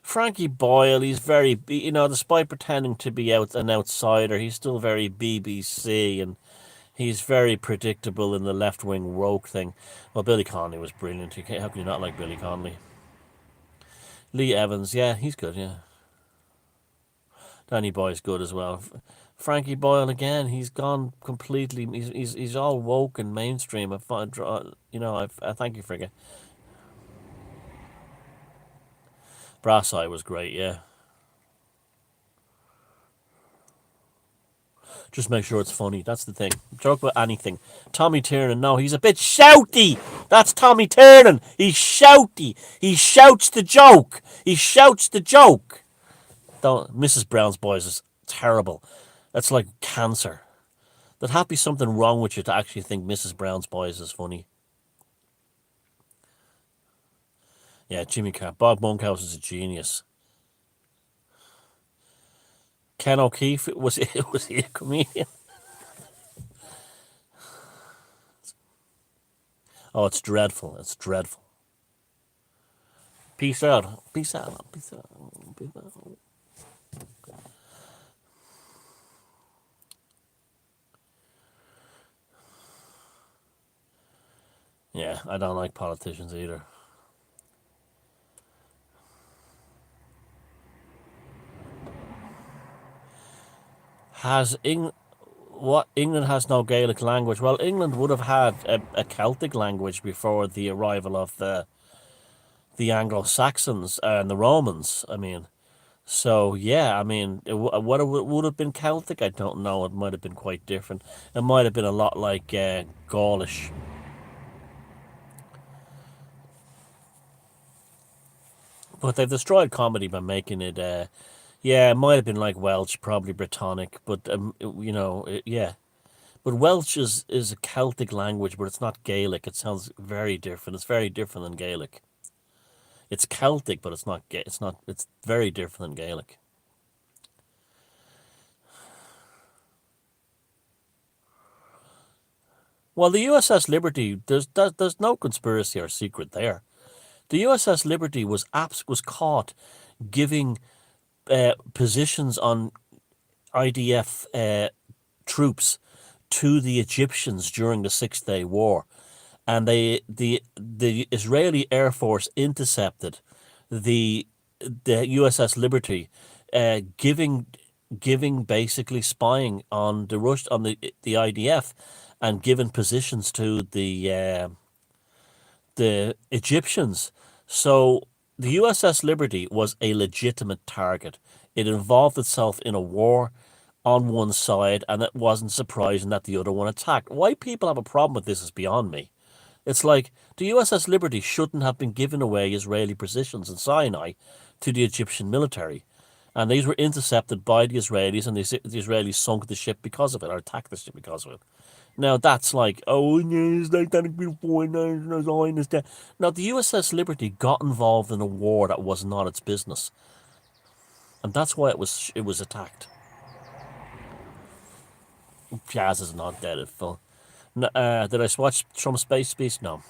Frankie Boyle, he's very, you know, despite pretending to be an outsider, he's still very BBC, and he's very predictable in the left wing woke thing. Well, Billy Connolly was brilliant. How can you not like Billy Connolly? Lee Evans, yeah, he's good, yeah. Danny Boy's good as well. Frankie Boyle again, he's gone completely. He's all woke and mainstream. I find, you know, I thank you for it. Brass Eye was great, yeah. Just make sure it's funny. That's the thing. Joke about anything. Tommy Tiernan, no, he's a bit shouty. That's Tommy Tiernan. He's shouty. He shouts the joke. He shouts the joke. Don't. Mrs. Brown's Boys is terrible. That's like cancer. There'd have to be something wrong with you to actually think Mrs. Brown's Boys is funny. Yeah, Jimmy Carr. Bob Monkhouse is a genius. Ken O'Keefe, was he a comedian? Oh, it's dreadful. It's dreadful. Peace out. Peace out. Peace out. Peace out. Yeah, I don't like politicians either. Has England what England has no Gaelic language? Well, England would have had a Celtic language before the arrival of the Anglo Saxons and the Romans. I mean, so yeah, I mean, what it would have been Celtic, I don't know. It might have been quite different. It might have been a lot like Gaulish. But they've destroyed comedy by making it. Yeah, it might have been like Welsh, probably Brittonic, but you know, yeah. But Welsh is a Celtic language, but it's not Gaelic. It sounds very different. It's very different than Gaelic. It's Celtic, but it's not. It's not. It's very different than Gaelic. Well, the USS Liberty, there's no conspiracy or secret there. The USS Liberty was caught giving positions on IDF troops to the Egyptians during the Six Day War, and the Israeli Air Force intercepted the USS Liberty, giving basically spying on the IDF, and giving positions to the Egyptians. So the USS Liberty was a legitimate target. It involved itself in a war on one side, and it wasn't surprising that the other one attacked. Why people have a problem with this is beyond me. It's like the USS Liberty shouldn't have been giving away Israeli positions in Sinai to the Egyptian military. And these were intercepted by the Israelis, and the Israelis sunk the ship because of it, or attacked the ship because of it. Now that's like, oh, it's like that before, now the USS Liberty got involved in a war that was not its business, and that's why it was attacked. Piaz is not dead. It fell. Did I watch Trump Space Beast? No.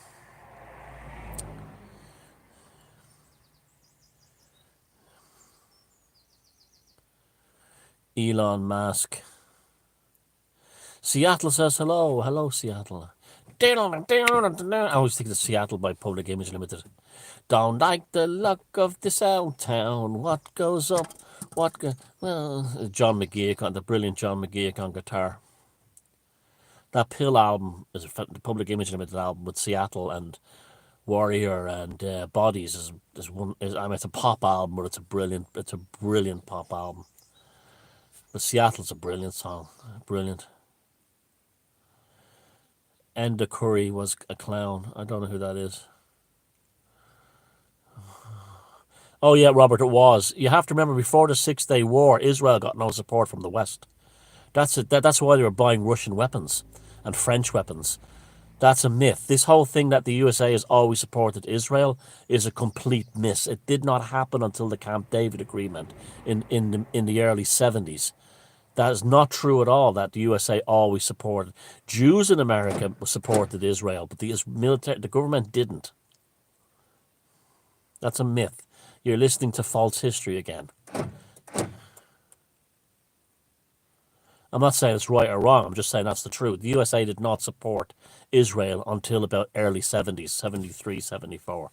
Elon Musk. Seattle says hello. Hello, Seattle. I always think it's Seattle by Public Image Limited. Don't like the luck of this out town. What goes up? Well, John McGeoch, the brilliant John McGeoch on guitar. That Pill album is the Public Image Limited album with Seattle and Warrior and Bodies is one. I mean, it's a pop album, but it's a brilliant pop album. But Seattle's a brilliant song, brilliant. Enda Curry was a clown. I don't know who that is. Oh yeah, Robert, it was. You have to remember, before the Six Day War, Israel got no support from the West. That's it. That's why they were buying Russian weapons and French weapons. That's a myth. This whole thing that the USA has always supported Israel is a complete miss. It did not happen until the Camp David Agreement in the early 70s. That is not true at all, that the USA always supported. Jews in America supported Israel, but the government didn't. That's a myth. You're listening to false history again. I'm not saying it's right or wrong. I'm just saying that's the truth. The USA did not support Israel until about early 70s, 73, 74.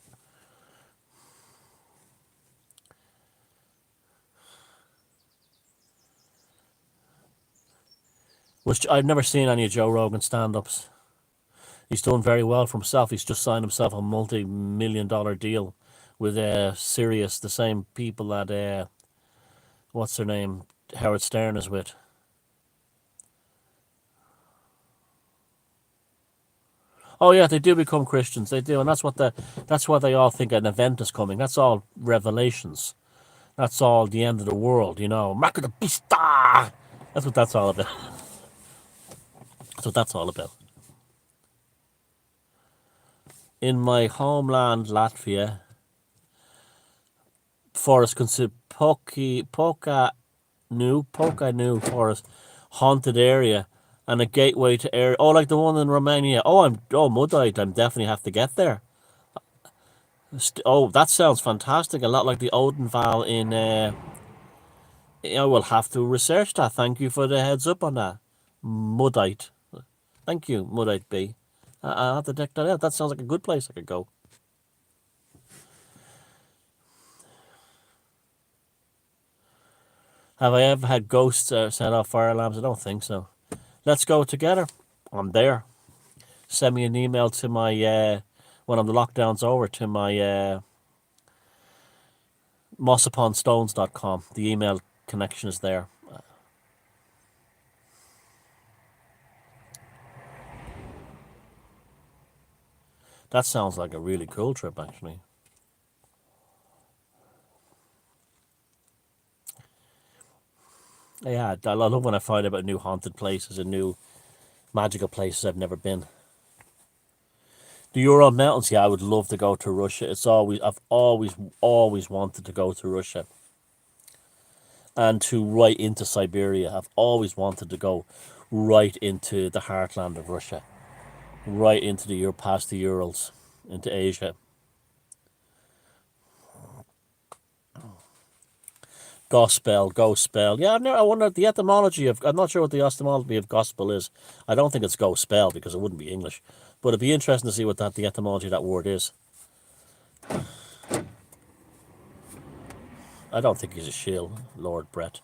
Which I've never seen any of Joe Rogan stand-ups. He's done very well for himself. He's just signed himself a multi-million-dollar deal with Sirius, the same people that what's their name, Howard Stern is with. Oh yeah, they do become Christians. They do, and that's why they all think an event is coming. That's all revelations. That's all the end of the world. Mark of the beast. That's what that's all about. That's what that's all about. In my homeland, Latvia, forest considered Poca Nu forest, haunted area, and a gateway to area. Oh, like the one in Romania. Mudite. I'm definitely have to get there. Oh, that sounds fantastic. A lot like the Odenval in. I will have to research that. Thank you for the heads up on that. Mudite. Thank you, Mudite B. I'll have to check that out. That sounds like a good place I could go. Have I ever had ghosts set off fire alarms? I don't think so. Let's go together. I'm there. Send me an email to my, when the lockdown's over, to my mossuponstones.com. The email connection is there. That sounds like a really cool trip, actually. Yeah, I love when I find about new haunted places and new magical places I've never been. The Ural Mountains, yeah, I would love to go to Russia. I've always wanted to go to Russia and to right into Siberia. I've always wanted to go right into the heartland of Russia, right into past the Urals, into Asia. Gospel. Yeah, I wonder the etymology of. I'm not sure what the etymology of gospel is. I don't think it's gospel because it wouldn't be English, but it'd be interesting to see what the etymology of that word is. I don't think he's a shill, Lord Brett.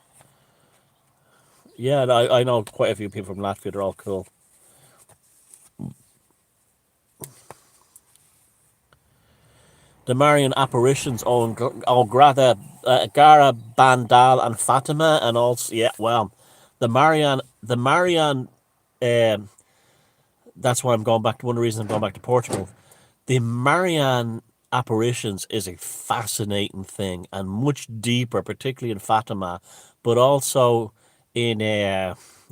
Yeah, I know quite a few people from Latvia. They're all cool. The Marian apparitions on Grata, Gara, Bandal, and Fatima, and also yeah, well, the Marian. Um, that's why I'm going back. One of the reasons I'm going back to Portugal. The Marian apparitions is a fascinating thing and much deeper, particularly in Fatima, but also in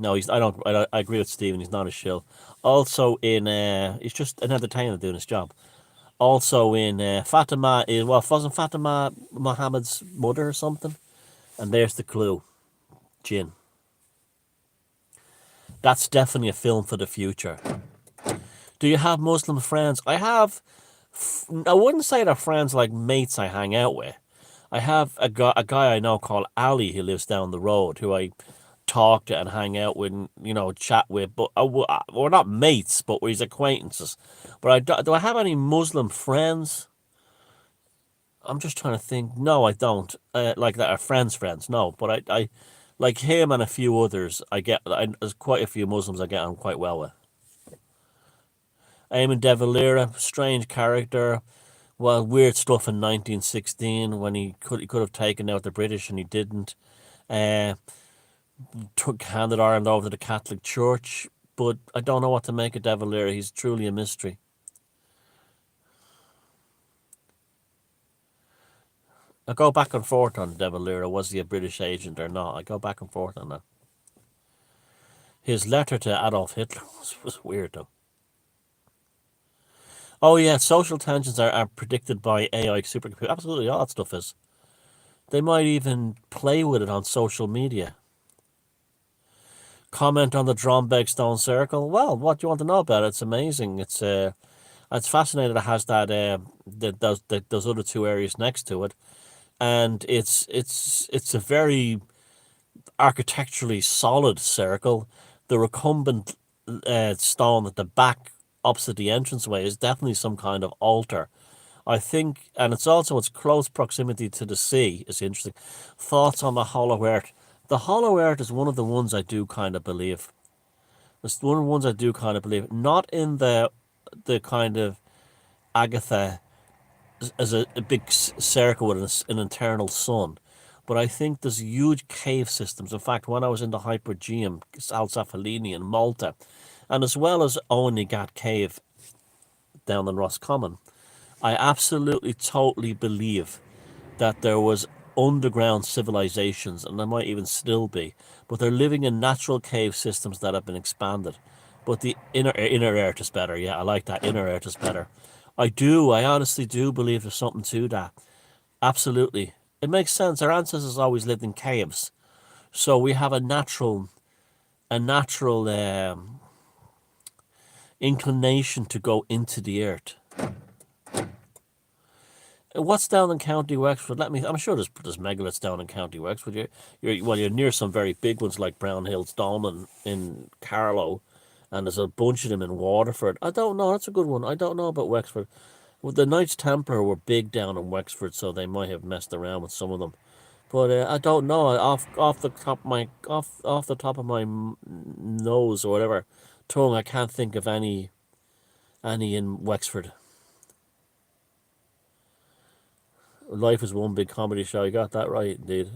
no, he's I agree with Stephen. He's not a shill. Also in he's just an entertainer doing his job. Also in Fatima is wasn't Fatima Muhammad's mother or something? And there's the clue, Jinn. That's definitely a film for the future. Do you have Muslim friends? I have. I wouldn't say they're friends like mates I hang out with. I have a guy I know called Ali who lives down the road who I talk to and hang out with and, chat with. But we're not mates, but we're his acquaintances. But do I have any Muslim friends? I'm just trying to think. No, I don't. Like that are friends. No, but I like him and a few others. There's quite a few Muslims I get on quite well with. Eamon de Valera, strange character. Well, weird stuff in 1916 when he could have taken out the British and he didn't. Uh, handed Ireland over to the Catholic Church, but I don't know what to make of De Valera. He's truly a mystery. I go back and forth on De Valera. Was he a British agent or not? I go back and forth on that. His letter to Adolf Hitler was weird though. Oh yeah, social tensions are predicted by AI supercomputer. Absolutely, all that stuff is. They might even play with it on social media. Comment on the Drombeg Stone Circle. Well, what do you want to know about it? It's amazing. It's fascinating. It has those other two areas next to it, and it's a very architecturally solid circle. The recumbent stone at the back opposite the entranceway is definitely some kind of altar. I think, and its close proximity to the sea is interesting. Thoughts on the Hollow Earth? The Hollow Earth is one of the ones I do kind of believe. It's one of the ones I do kind of believe. Not in the kind of Agatha as a big circle with an internal sun, but I think there's huge cave systems. In fact, when I was in the Hypergeum, Al Zafalini in Malta, and as well as Owenigat Cave down in Roscommon, I absolutely totally believe that there was underground civilizations, and there might even still be, but they're living in natural cave systems that have been expanded. But the inner earth is better. Yeah, I like that. Inner earth is better. I do. I honestly do believe there's something to that. Absolutely, it makes sense. Our ancestors always lived in caves, so we have a natural inclination to go into the earth. What's down in County Wexford? I'm sure there's megaliths down in County Wexford. You're near some very big ones like Brownhill's Dolmen in Carlow, and there's a bunch of them in Waterford. I don't know. That's a good one. I don't know about Wexford. Well, the Knights Templar were big down in Wexford, so they might have messed around with some of them. But I don't know. Off the top of my nose or whatever tongue, I can't think of any in Wexford. Life is one big comedy show. You got that right, indeed.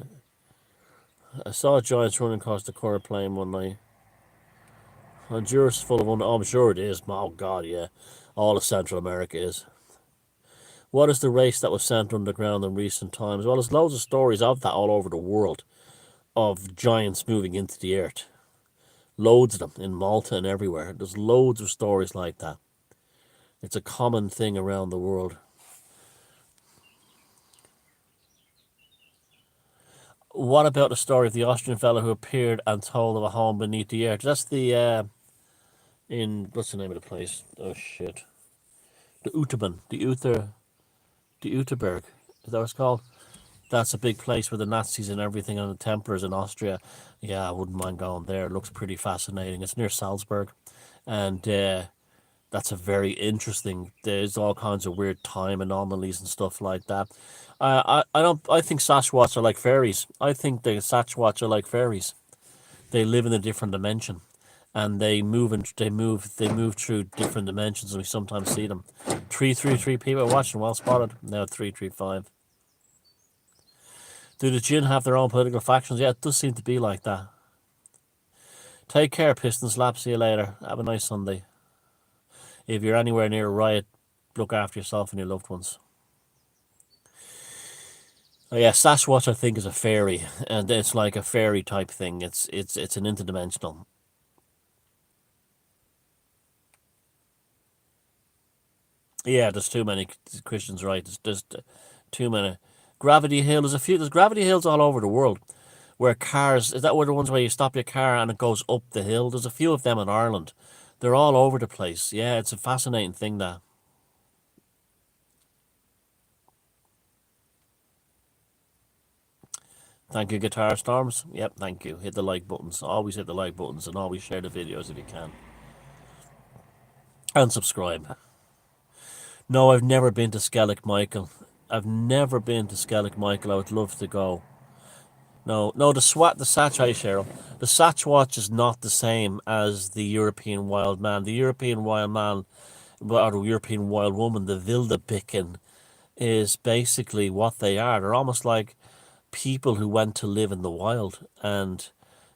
I saw giants running across the current plain one night. Honduras is full of wonder. Oh, I'm sure it is. Oh, God, yeah. All of Central America is. What is the race that was sent underground in recent times? Well, there's loads of stories of that all over the world, of giants moving into the earth. Loads of them in Malta and everywhere. There's loads of stories like that. It's a common thing around the world. What about the story of the Austrian fellow who appeared and told of a home beneath the earth? That's the in what's the name of the place? Oh shit, the Uterman, the Uterberg. Is that what it's called? That's a big place where the Nazis and everything and the Templars in Austria. Yeah, I wouldn't mind going there. It looks pretty fascinating. It's near Salzburg, and that's a very interesting. There's all kinds of weird time anomalies and stuff like that. I don't. I think Sasquatch are like fairies. I think the Sasquatch are like fairies. They live in a different dimension, and they move through different dimensions, and we sometimes see them. 333 people watching. Well spotted. Now 335. Do the Jinn have their own political factions? Yeah, it does seem to be like that. Take care, Pistons Lap. See you later. Have a nice Sunday. If you're anywhere near a riot, look after yourself and your loved ones. Oh yeah, Sasquatch I think is a fairy, and it's like a fairy type thing. It's an interdimensional. Yeah, there's too many Christians, right? There's too many. Gravity Hill, there's Gravity Hills all over the world where cars, is that where the ones where you stop your car and it goes up the hill? There's a few of them in Ireland. They're all over the place. Yeah, it's a fascinating thing that. Thank you, Guitar Storms. Yep, thank you. Hit the like buttons. Always hit the like buttons and always share the videos if you can. And subscribe. No, I've never been to Skellig Michael. I've never been to Skellig Michael. I would love to go. No, no, the Sasquatch, Cheryl. The Sasquatch is not the same as the European wild man. The European wild man, or the European wild woman, the Wildebicken, is basically what they are. They're almost like people who went to live in the wild, and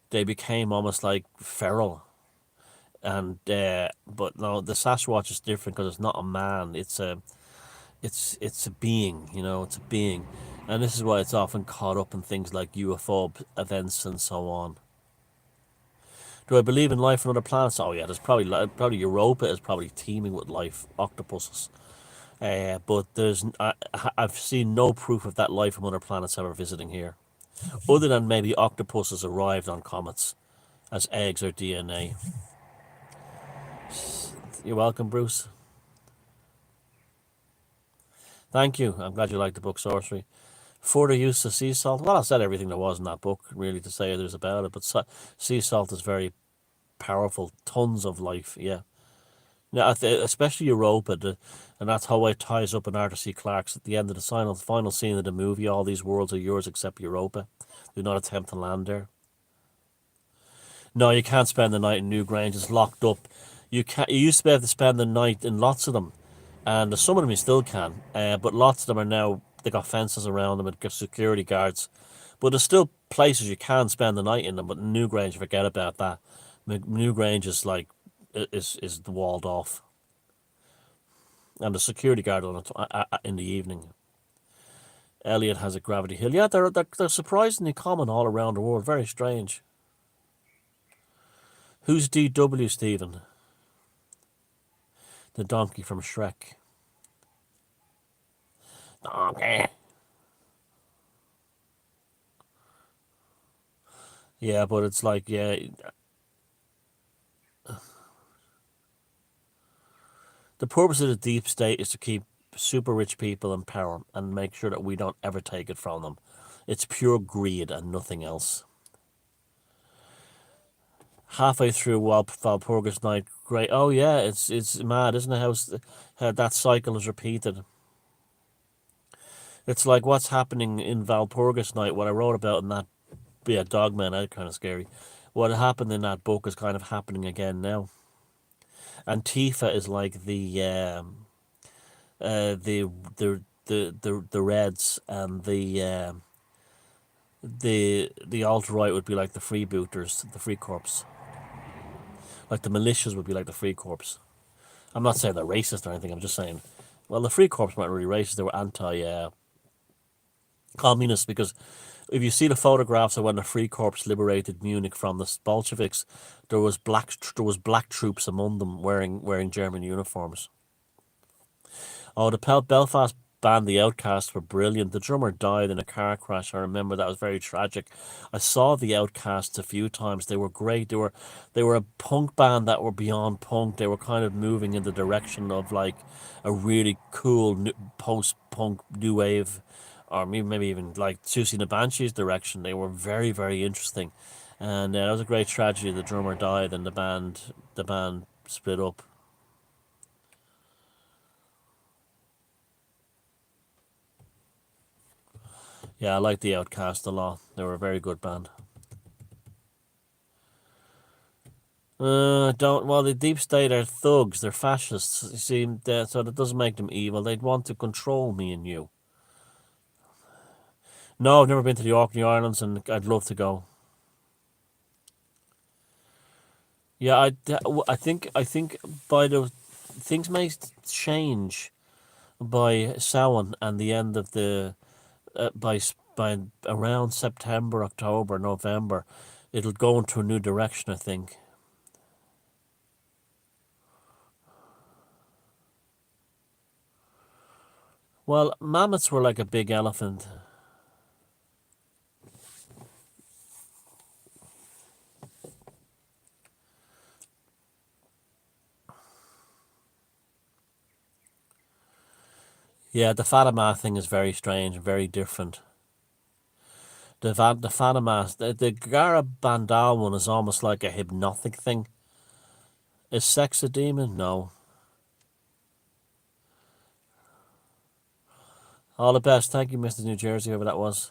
they became almost like feral. And but no, the Sasquatch is different because it's not a man. It's a being, it's a being, and this is why it's often caught up in things like UFO events and so on. Do I believe in life on other planets? Oh yeah, there's probably Europa is probably teeming with life, octopuses. But I've seen no proof of that life from other planets ever visiting here, other than maybe octopuses arrived on comets as eggs or DNA. You're welcome, Bruce. Thank you. I'm glad you liked the book Sorcery. Further use of sea salt. Well, I said everything there was in that book, really, to say there's about it. But sea salt is very powerful. Tons of life, yeah. Now, especially Europa, and that's how it ties up in Arthur C. Clarke's at the end of the final scene of the movie. All these worlds are yours except Europa. Do not attempt to land there. No, you can't spend the night in Newgrange. It's locked up. You can't. You used to be able to spend the night in lots of them, and some of them you still can. But lots of them are now, they got fences around them and got security guards. But there's still places you can spend the night in them. But in Newgrange, forget about that. Newgrange is like is walled off, and the security guard on it in the evening. Elliot has a Gravity Hill. Yeah, they're surprisingly common all around the world. Very strange. Who's DW, Stephen? The donkey from Shrek. Donkey. Yeah, but it's like, yeah. The purpose of the deep state is to keep super rich people in power and make sure that we don't ever take it from them. It's pure greed and nothing else. Halfway through Walpurgis Night, great. Oh yeah, it's mad, isn't it? How that cycle is repeated. It's like what's happening in Walpurgis Night. What I wrote about in that, yeah, Dogman, that kind of scary. What happened in that book is kind of happening again now. Antifa is like the Reds, and the alt right would be like the freebooters, the Free Corps. Like the militias would be like the Free Corps. I'm not saying they're racist or anything. I'm just saying, well, the Free Corps weren't really racist. They were anti-communist because if you see the photographs of when the Free Corps liberated Munich from the Bolsheviks, there was black troops among them wearing German uniforms. Oh, the Belfast band, The Outcast, were brilliant. The drummer died in a car crash. I remember that was very tragic. I saw The Outcasts a few times. They were great. They were a punk band that were beyond punk. They were kind of moving in the direction of like a really cool post-punk new wave, or maybe even like Susie and the Banshees direction. They were very, very interesting, and that was a great tragedy. The drummer died, and the band split up. Yeah, I like the Outcast a lot. They were a very good band. Don't well, the deep state are thugs. They're fascists. You see, so that doesn't make them evil. They'd want to control me and you. No, I've never been to the Orkney Islands, and I'd love to go. Yeah, I think by the things may change by Samhain and the end of the by around September, October, November, it'll go into a new direction. I think. Well, mammoths were like a big elephant. Yeah, the Fatima thing is very strange, very different. The Fatima, the Gara Bandal one is almost like a hypnotic thing. Is sex a demon? No. All the best. Thank you, Mr. New Jersey, whoever that was.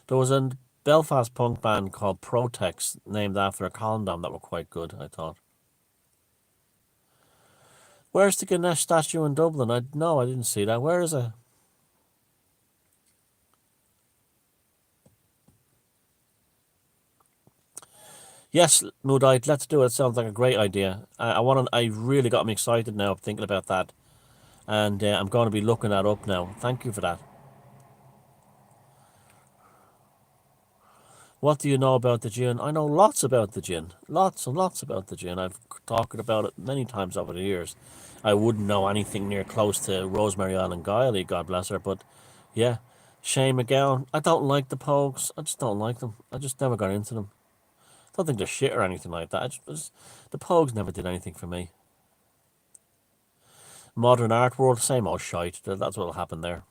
There was a Belfast punk band called Protex, named after a condom, that were quite good, I thought. Where's the Ganesh statue in Dublin? No, I didn't see that. Where is it? Yes, Moodite, let's do it. Sounds like a great idea. I really got me excited now thinking about that, and I'm going to be looking that up now. Thank you for that. What do you know about the gin? I know lots about the gin. Lots and lots about the gin. I've talked about it many times over the years. I wouldn't know anything near close to Rosemary Ellen Guiley, God bless her, but yeah. Shane McGowan. I don't like the Pogues. I just don't like them. I just never got into them. I don't think they're shit or anything like that. The Pogues never did anything for me. Modern art world, same old shite. That's what'll happen there.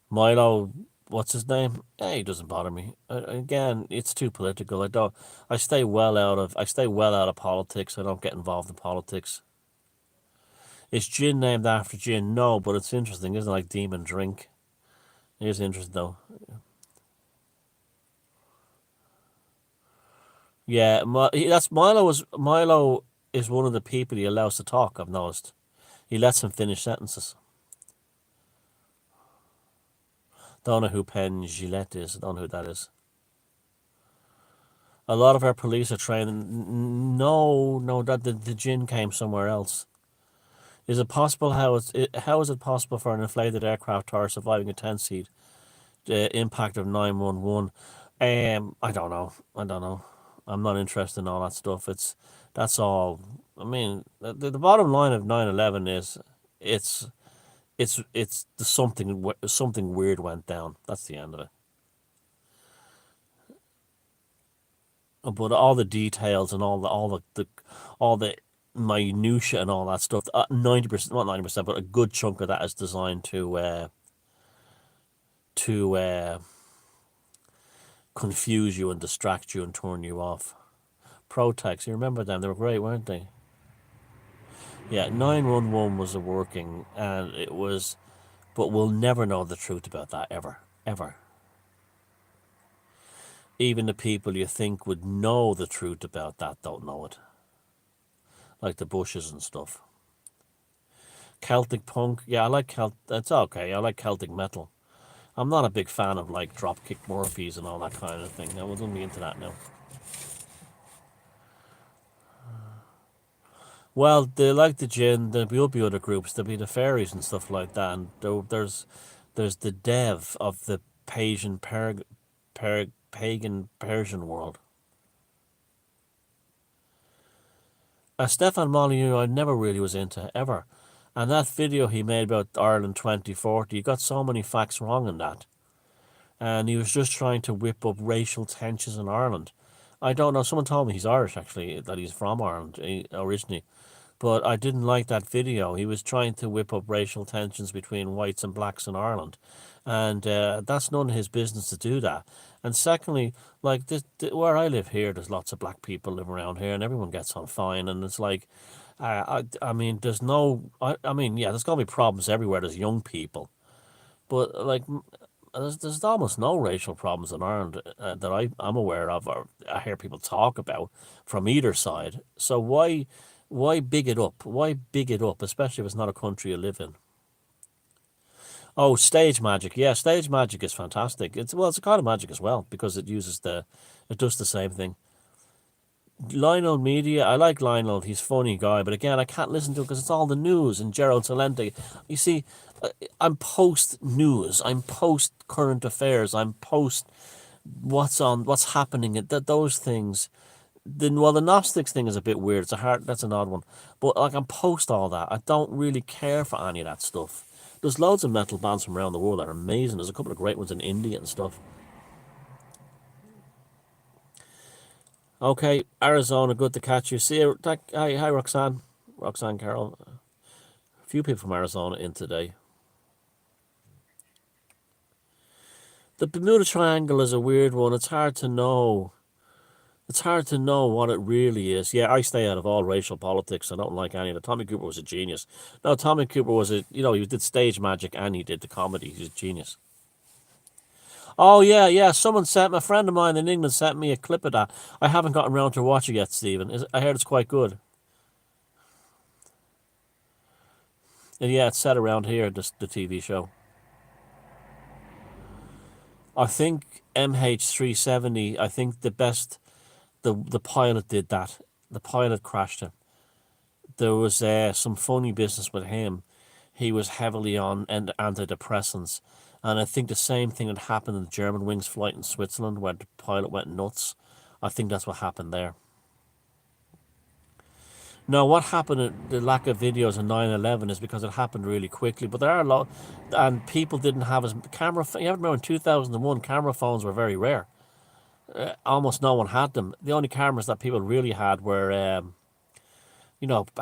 Milo, what's his name? He doesn't bother me. Again, it's too political. I don't. I stay well out of. I stay well out of politics. I don't get involved in politics. Is gin named after gin? No, but it's interesting, isn't it? Like demon drink. It is interesting though. Yeah, that's Milo is one of the people he allows to talk. I've noticed. He lets him finish sentences. Don't know who Penn Gillette is. I don't know who that is. A lot of our police are trained. No, no, that the gin came somewhere else. Is it possible how is it possible for an inflated aircraft tower surviving a 10 seat impact of 911? I don't know. I don't know. I'm not interested in all that stuff. That's all. I mean, the bottom line of 9/11 is it's it's something weird went down. That's the end of it. But all the details and all the minutia and all that stuff, 90%, not 90%, but a good chunk of that is designed to confuse you and distract you and turn you off. Protex, you remember them? They were great, weren't they? Yeah, 911 was a working, and it was, but we'll never know the truth about that ever, ever. Even the people you think would know the truth about that don't know it, like the Bushes and stuff. Celtic punk, yeah, I like That's okay. I like Celtic metal. I'm not a big fan of like Dropkick Murphys and all that kind of thing. I wouldn't be into that now. Well, they like the gin. There'll be other groups. There'll be the fairies and stuff like that. And there's the dev of the pagan Persian world. Stefan Molyneux I never really was into, ever. And that video he made about Ireland 2040, he got so many facts wrong in that. And he was just trying to whip up racial tensions in Ireland. I don't know, someone told me he's Irish actually, that he's from Ireland originally. But I didn't like that video. He was trying to whip up racial tensions between whites and blacks in Ireland. And that's none of his business to do that. And secondly, like where I live here, there's lots of black people live around here, and everyone gets on fine. And it's like, I mean, there's no, I mean, yeah, there's gonna be problems everywhere. There's young people, but like, there's almost no racial problems in Ireland that I'm aware of, or I hear people talk about from either side. So why big it up? Why big it up, especially if it's not a country you live in? Oh, stage magic. Yeah, stage magic is fantastic. It's a kind of magic as well because it does the same thing. Lionel Media, I like Lionel. He's a funny guy, but again, I can't listen to it because it's all the news and Gerald Celente. You see, I'm post news. I'm post current affairs. I'm post what's happening. Those things. The Gnostics thing is a bit weird. That's an odd one. But like I'm post all that. I don't really care for any of that stuff. There's loads of metal bands from around the world that are amazing. There's a couple of great ones in India and stuff. Okay, Arizona, good to catch you. See you. Hi, Roxanne. Roxanne Carroll. A few people from Arizona in today. The Bermuda Triangle is a weird one. It's hard to know. It's hard to know what it really is. Yeah, I stay out of all racial politics. I don't like any of it. Tommy Cooper was a genius. No, Tommy Cooper was he did stage magic and he did the comedy. He's a genius. Oh, yeah, yeah. A friend of mine in England sent me a clip of that. I haven't gotten around to watch it yet, Stephen. I heard it's quite good. And yeah, it's set around here, the TV show. I think MH370, I think the pilot did that. The pilot crashed him. There was some funny business with him. He was heavily on antidepressants. And I think the same thing had happened in the German Wings flight in Switzerland where the pilot went nuts. I think that's what happened there. No, what happened, the lack of videos on 9/11 is because it happened really quickly. But there are a lot, and people didn't have as camera. You have to remember in 2001, camera phones were very rare. Almost no one had them. The only cameras that people really had were,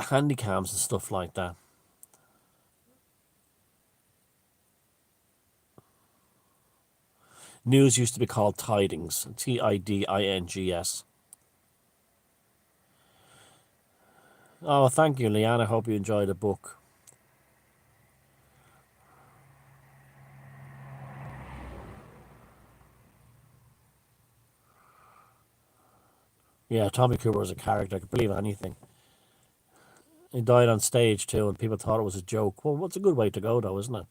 handy cams and stuff like that. News used to be called Tidings, Tidings. Oh, thank you, Leanne. I hope you enjoyed the book. Yeah, Tommy Cooper was a character. I could believe anything. He died on stage too, and people thought it was a joke. Well, what's a good way to go, though, isn't it?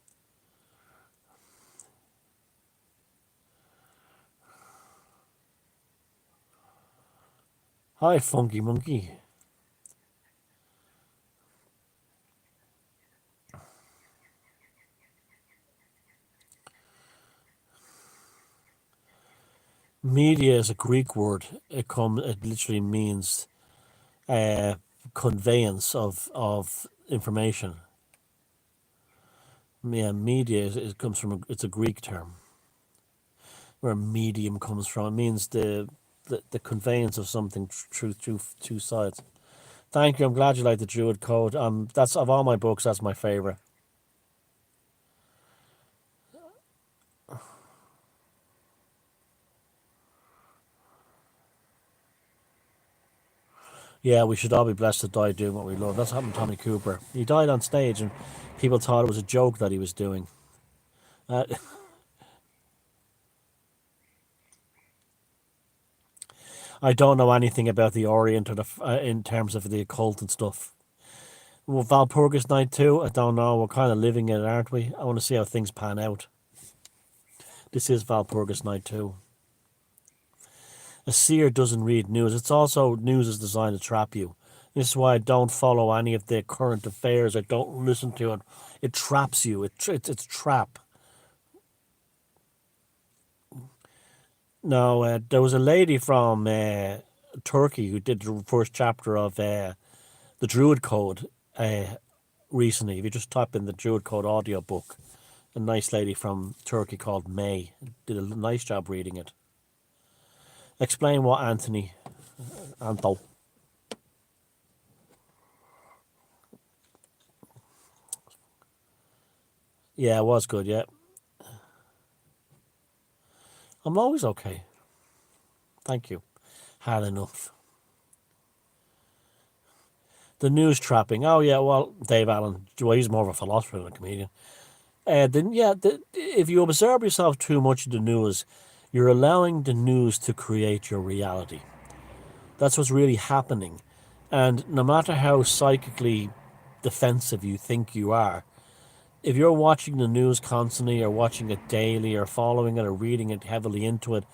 Hi, Funky Monkey. Media is a Greek word. It literally means uh, conveyance of information. Yeah, media it comes from it's a Greek term where medium comes from. It means the conveyance of something through two sides. Thank you. I'm glad you like the Druid Code. That's of all my books. That's my favorite. Yeah, we should all be blessed to die doing what we love. That's happened to Tommy Cooper. He died on stage, and people thought it was a joke that he was doing. Uh, I don't know anything about the Orient or in terms of the occult and stuff. Well, Valpurgis Night 2, I don't know. We're kind of living it, aren't we? I want to see how things pan out. This is Valpurgis Night 2. A seer doesn't read news. It's also news is designed to trap you. This is why I don't follow any of the current affairs. I don't listen to it. It traps you. It's a trap. Now, there was a lady from Turkey who did the first chapter of the Druid Code recently. If you just type in the Druid Code audiobook, a nice lady from Turkey called May did a nice job reading it. Explain what Anto. Yeah, it was good, yeah. I'm always okay. Thank you. Had enough. The news trapping. Oh, yeah, well, Dave Allen, well, he's more of a philosopher than a comedian. Then, yeah, if you observe yourself too much in the news, you're allowing the news to create your reality. That's what's really happening. And no matter how psychically defensive you think you are, if you're watching the news constantly or watching it daily or following it or reading it heavily into it,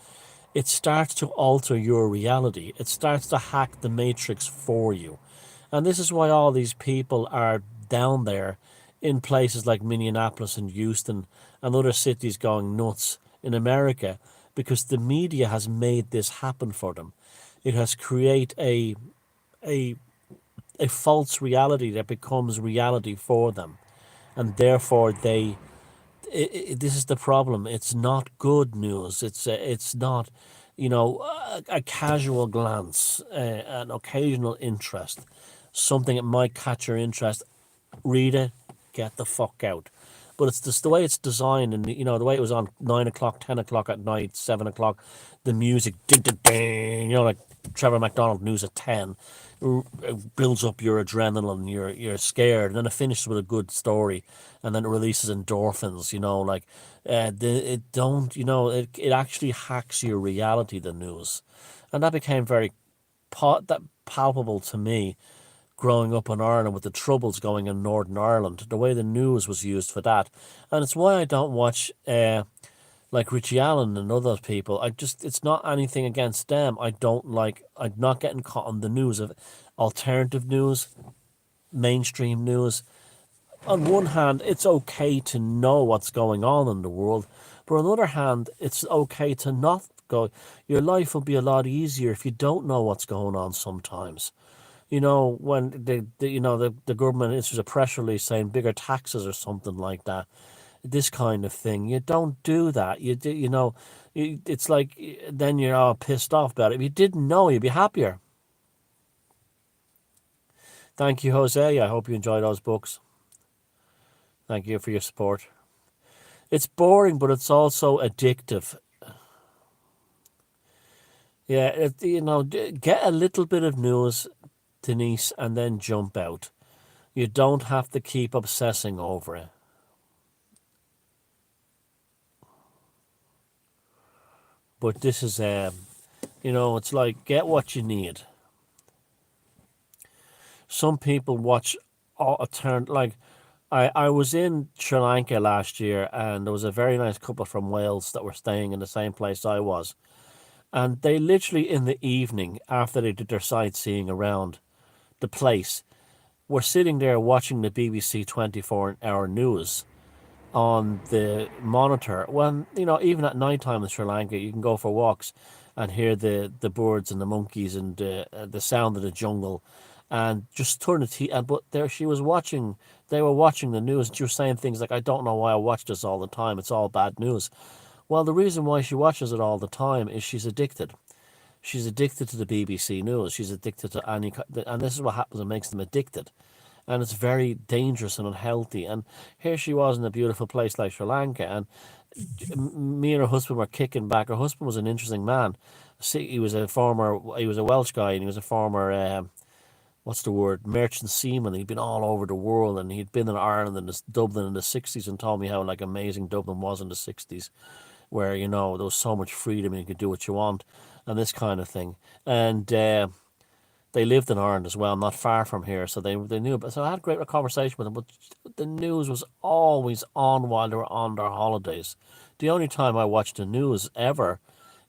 it starts to alter your reality. It starts to hack the matrix for you. And this is why all these people are down there in places like Minneapolis and Houston and other cities going nuts in America, because the media has made this happen for them. It has created a, a false reality that becomes reality for them. And therefore this is the problem. It's not good news. It's not, a casual glance, an occasional interest, something that might catch your interest. Read it, get the fuck out. But it's just the way it's designed, and the way it was on 9 o'clock, 10 o'clock at night, 7 o'clock, the music, ding, ding, ding, like Trevor McDonald news at 10, builds up your adrenaline. You're scared, and then it finishes with a good story, and then it releases endorphins. It actually hacks your reality. The news, and that became very palpable to me growing up in Ireland with the troubles going in Northern Ireland, the way the news was used for that. And it's why I don't watch like Richie Allen and other people. It's not anything against them. I'm not getting caught on the news of alternative news, mainstream news. On one hand, it's okay to know what's going on in the world, but on the other hand, it's okay to not go. Your life will be a lot easier if you don't know what's going on sometimes. When the government issues a press release saying bigger taxes or something like that, this kind of thing, you don't do that. It's like then you're all pissed off about it. If you didn't know, you'd be happier. Thank you, Jose. I hope you enjoy those books. Thank you for your support. It's boring, but it's also addictive. Yeah, get a little bit of news, Denise, and then jump out. You don't have to keep obsessing over it. But this is, it's like, get what you need. Some people watch a turn, like, I was in Sri Lanka last year, and there was a very nice couple from Wales that were staying in the same place I was. And they literally, in the evening, after they did their sightseeing around the place, were sitting there watching the BBC 24-hour news on the monitor. When, even at night time in Sri Lanka, you can go for walks and hear the birds and the monkeys and the sound of the jungle, and just turn the TV. But there she was watching. They were watching the news, and she was saying things like, "I don't know why I watch this all the time. It's all bad news." Well, the reason why she watches it all the time is she's addicted. She's addicted to the BBC News. She's addicted to and this is what happens. It makes them addicted. And it's very dangerous and unhealthy. And here she was in a beautiful place like Sri Lanka, and me and her husband were kicking back. Her husband was an interesting man. He was a Welsh guy, and he was a former, what's the word, merchant seaman. He'd been all over the world, and he'd been in Ireland and Dublin in the 60s, and told me how amazing Dublin was in the 60s, where, there was so much freedom and you could do what you want and this kind of thing. And they lived in Ireland as well, not far from here, so they knew. But so I had a great conversation with them. But the news was always on while they were on their holidays. The only time I watch the news ever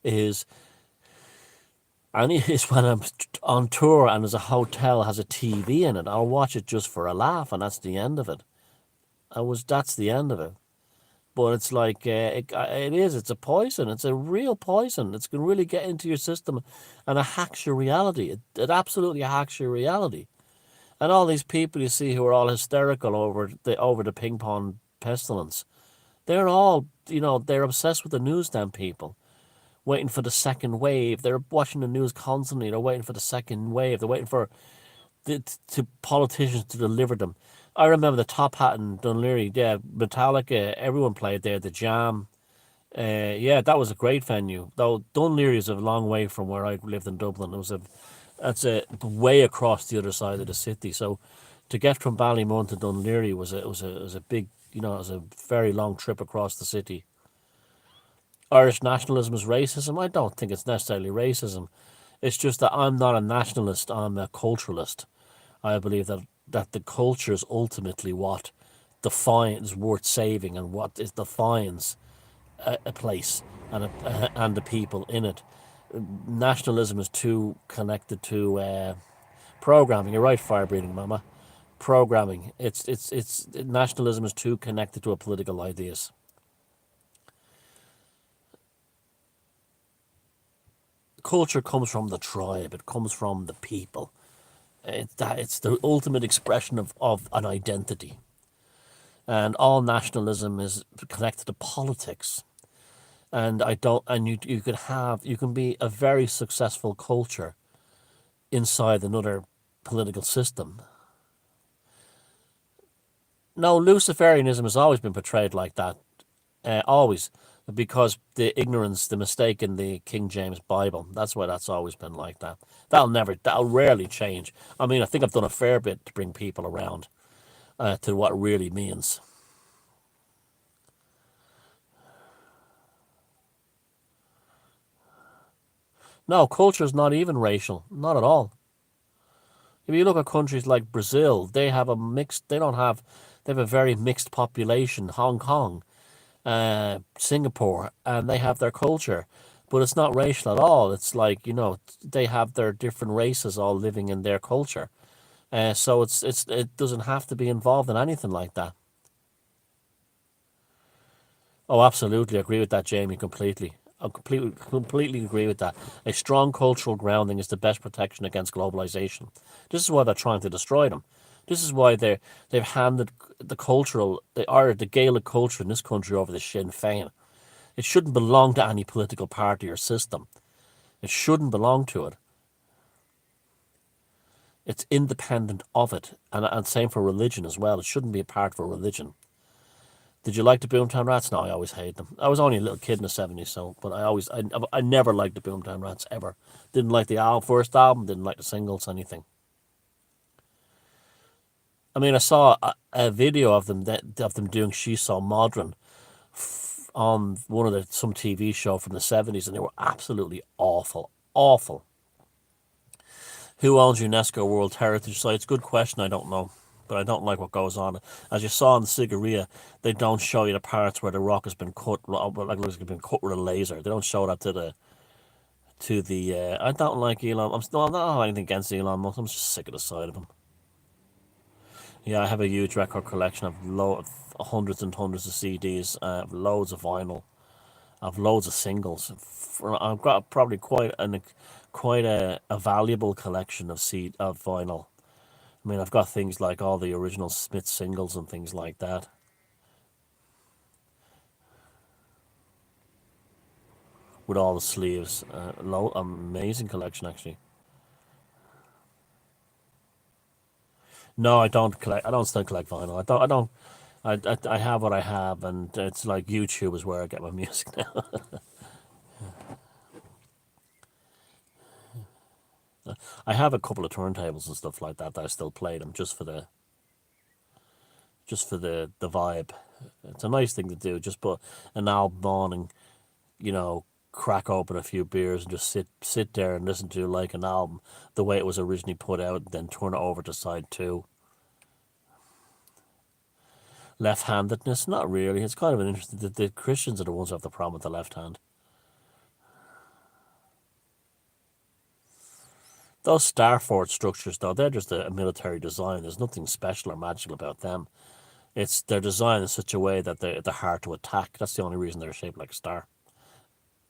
is when I'm on tour and there's a hotel has a TV in it. I'll watch it just for a laugh, and that's the end of it. That's the end of it. But it's like, it's a poison. It's a real poison. It's going to really get into your system, and it hacks your reality. It absolutely hacks your reality. And all these people you see who are all hysterical over the ping pong pestilence, they're all, they're obsessed with the news, damn people, waiting for the second wave. They're watching the news constantly. They're waiting for the second wave. They're waiting for to politicians to deliver them. I remember the Top Hat in Dunleary. Yeah, Metallica. Everyone played there. The Jam. Yeah, that was a great venue. Though Dunleary is a long way from where I lived in Dublin. That's a way across the other side of the city. So to get from Ballymun to Dunleary was a big, it was a very long trip across the city. Irish nationalism is racism. I don't think it's necessarily racism. It's just that I'm not a nationalist. I'm a culturalist. I believe that the culture is ultimately what defines worth saving and what defines a place and the people in it. Nationalism is too connected to programming. You're right, fire breathing mama. Programming. It's nationalism is too connected to a political ideas. Culture comes from the tribe. It comes from the people. It's the ultimate expression of an identity. And all nationalism is connected to politics. And I don't. And you can be a very successful culture inside another political system. No, Luciferianism has always been portrayed like that, always, because the ignorance, the mistake in the King James Bible. That's why that's always been like that. That'll rarely change. I mean, I think I've done a fair bit to bring people around to what it really means. No, culture is not even racial, not at all. If you look at countries like Brazil, they have a mixed. They have a very mixed population. Hong Kong, Singapore, and they have their culture, but it's not racial at all. It's like they have their different races all living in their culture. So it doesn't have to be involved in anything like that. Oh, absolutely, I agree with that, Jamie. Completely, I completely agree with that. A strong cultural grounding is the best protection against globalization. This is why they're trying to destroy them. This is why they've handed the Gaelic culture in this country over to Sinn Féin. It shouldn't belong to any political party or system. It shouldn't belong to it. It's independent of it, and same for religion as well. It shouldn't be a part of a religion. Did you like the Boomtown Rats? No, I always hated them. I was only a little kid in the '70s, so but I never liked the Boomtown Rats ever. Didn't like the first album. Didn't like the singles, anything. I mean, I saw a video of them doing "She's So Modern" on one of some TV show from the '70s, and they were absolutely awful, awful. Who owns UNESCO World Heritage Sites? Good question. I don't know, but I don't like what goes on. As you saw in the Sigiriya, they don't show you the parts where the rock has been cut, like it's been cut with a laser. They don't show that to the. I don't like Elon. I don't have anything against Elon Musk. I'm just sick of the sight of him. Yeah, I have a huge record collection. Hundreds and hundreds of CDs. I have loads of vinyl. I have loads of singles. I've got probably quite a valuable collection of vinyl. I mean, I've got things like all the original Smith singles and things like that, with all the sleeves. Amazing collection, actually. No, I don't collect. I don't still collect vinyl. I don't. I don't. I have what I have, and it's like YouTube is where I get my music now. I have a couple of turntables and stuff like that I still play them just for the vibe. It's a nice thing to do. Just put an album on and you know crack open a few beers and just sit there and listen to like an album the way it was originally put out, and then turn it over to side two. Left-handedness, not really. It's kind of an interesting. The Christians are the ones who have the problem with the left hand. Those starfort structures, though, they're just a military design. There's nothing special or magical about them. They're designed in such a way that they're hard to attack. That's the only reason they're shaped like a star.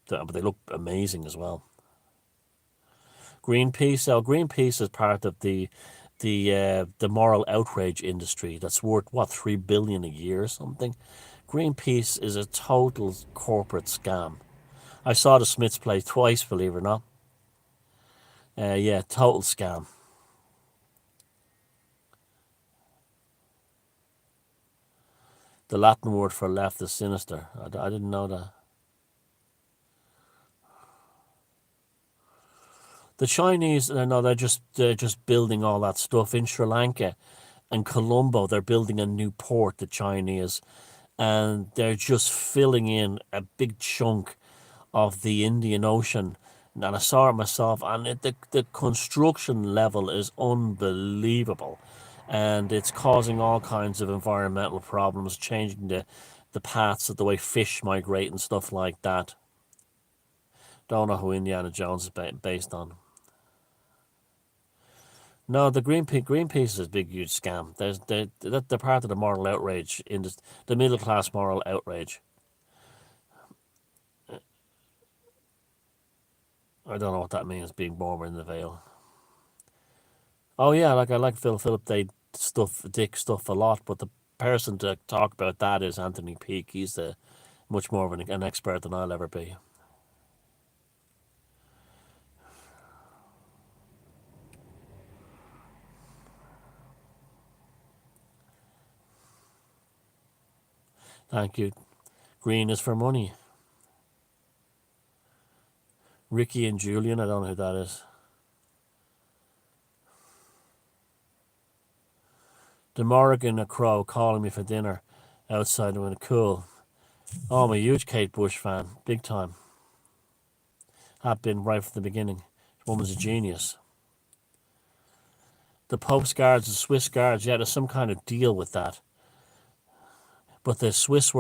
But they look amazing as well. Greenpeace. Greenpeace is part of the the moral outrage industry that's worth what, 3 billion a year or something. Greenpeace is a total corporate scam. I saw the Smiths play twice, believe it or not. Yeah, total scam. The Latin word for left is sinister. I didn't know that. The Chinese, no, they're just building all that stuff in Sri Lanka and Colombo. They're building a new port. The Chinese, and they're just filling in a big chunk of the Indian Ocean. And I saw it myself, and the construction level is unbelievable, and it's causing all kinds of environmental problems, changing the paths of the way fish migrate and stuff like that. Don't know who Indiana Jones is based on. No, the Greenpeace is a big, huge scam. They're part of the moral outrage in the middle class moral outrage. I don't know what that means, being warmer in the veil. Oh yeah, like I like Philip Dick stuff a lot, but the person to talk about that is Anthony Peake. He's much more of an expert than I'll ever be. Thank you. Green is for money. Ricky and Julian, I don't know who that is. The Morrigan a Crow calling me for dinner outside. I went, cool. Oh, I'm a huge Kate Bush fan, big time. Have been right from the beginning. The woman's a genius. The Pope's guards, the Swiss guards, yeah, there's some kind of deal with that. But the Swiss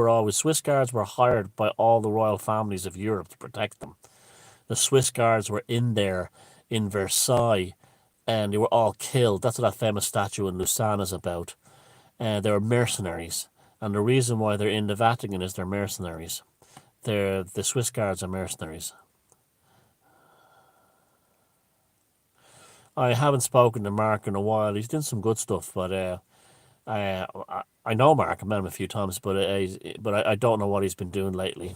guards were hired by all the royal families of Europe to protect them. The Swiss guards were in there in Versailles, and they were all killed. That's what that famous statue in Lausanne is about. They were mercenaries, and the reason why they're in the Vatican is they're mercenaries. The Swiss guards are mercenaries. I haven't spoken to Mark in a while. He's doing some good stuff, but I know Mark. I've met him a few times, but I don't know what he's been doing lately.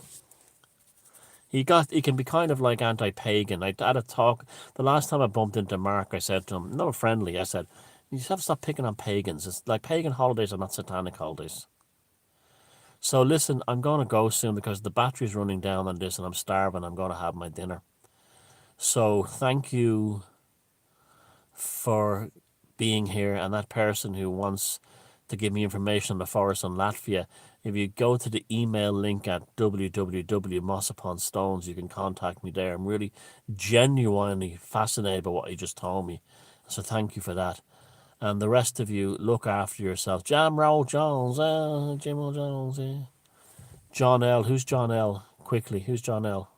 He can be kind of like anti-pagan. I had a talk the last time I bumped into Mark. I said to him, no, friendly. I said, you just have to stop picking on pagans. It's like pagan holidays are not satanic holidays. So listen, I'm gonna go soon because the battery's running down on this, and I'm starving. I'm gonna have my dinner. So thank you for being here, and that person who wants to give me information on the forest in Latvia. If you go to the email link at www.mossuponstones, you can contact me there. I'm really genuinely fascinated by what you just told me. So thank you for that. And the rest of you, look after yourself. Jamroll Jones, Jim Jones. John L. Who's John L? Quickly, who's John L?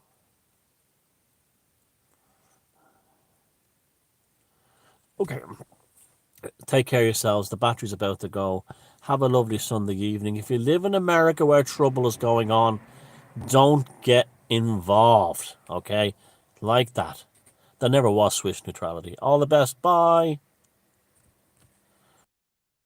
Okay. Take care of yourselves. The battery's about to go. Have a lovely Sunday evening. If you live in America where trouble is going on, don't get involved, okay? Like that. There never was Swiss neutrality. All the best. Bye.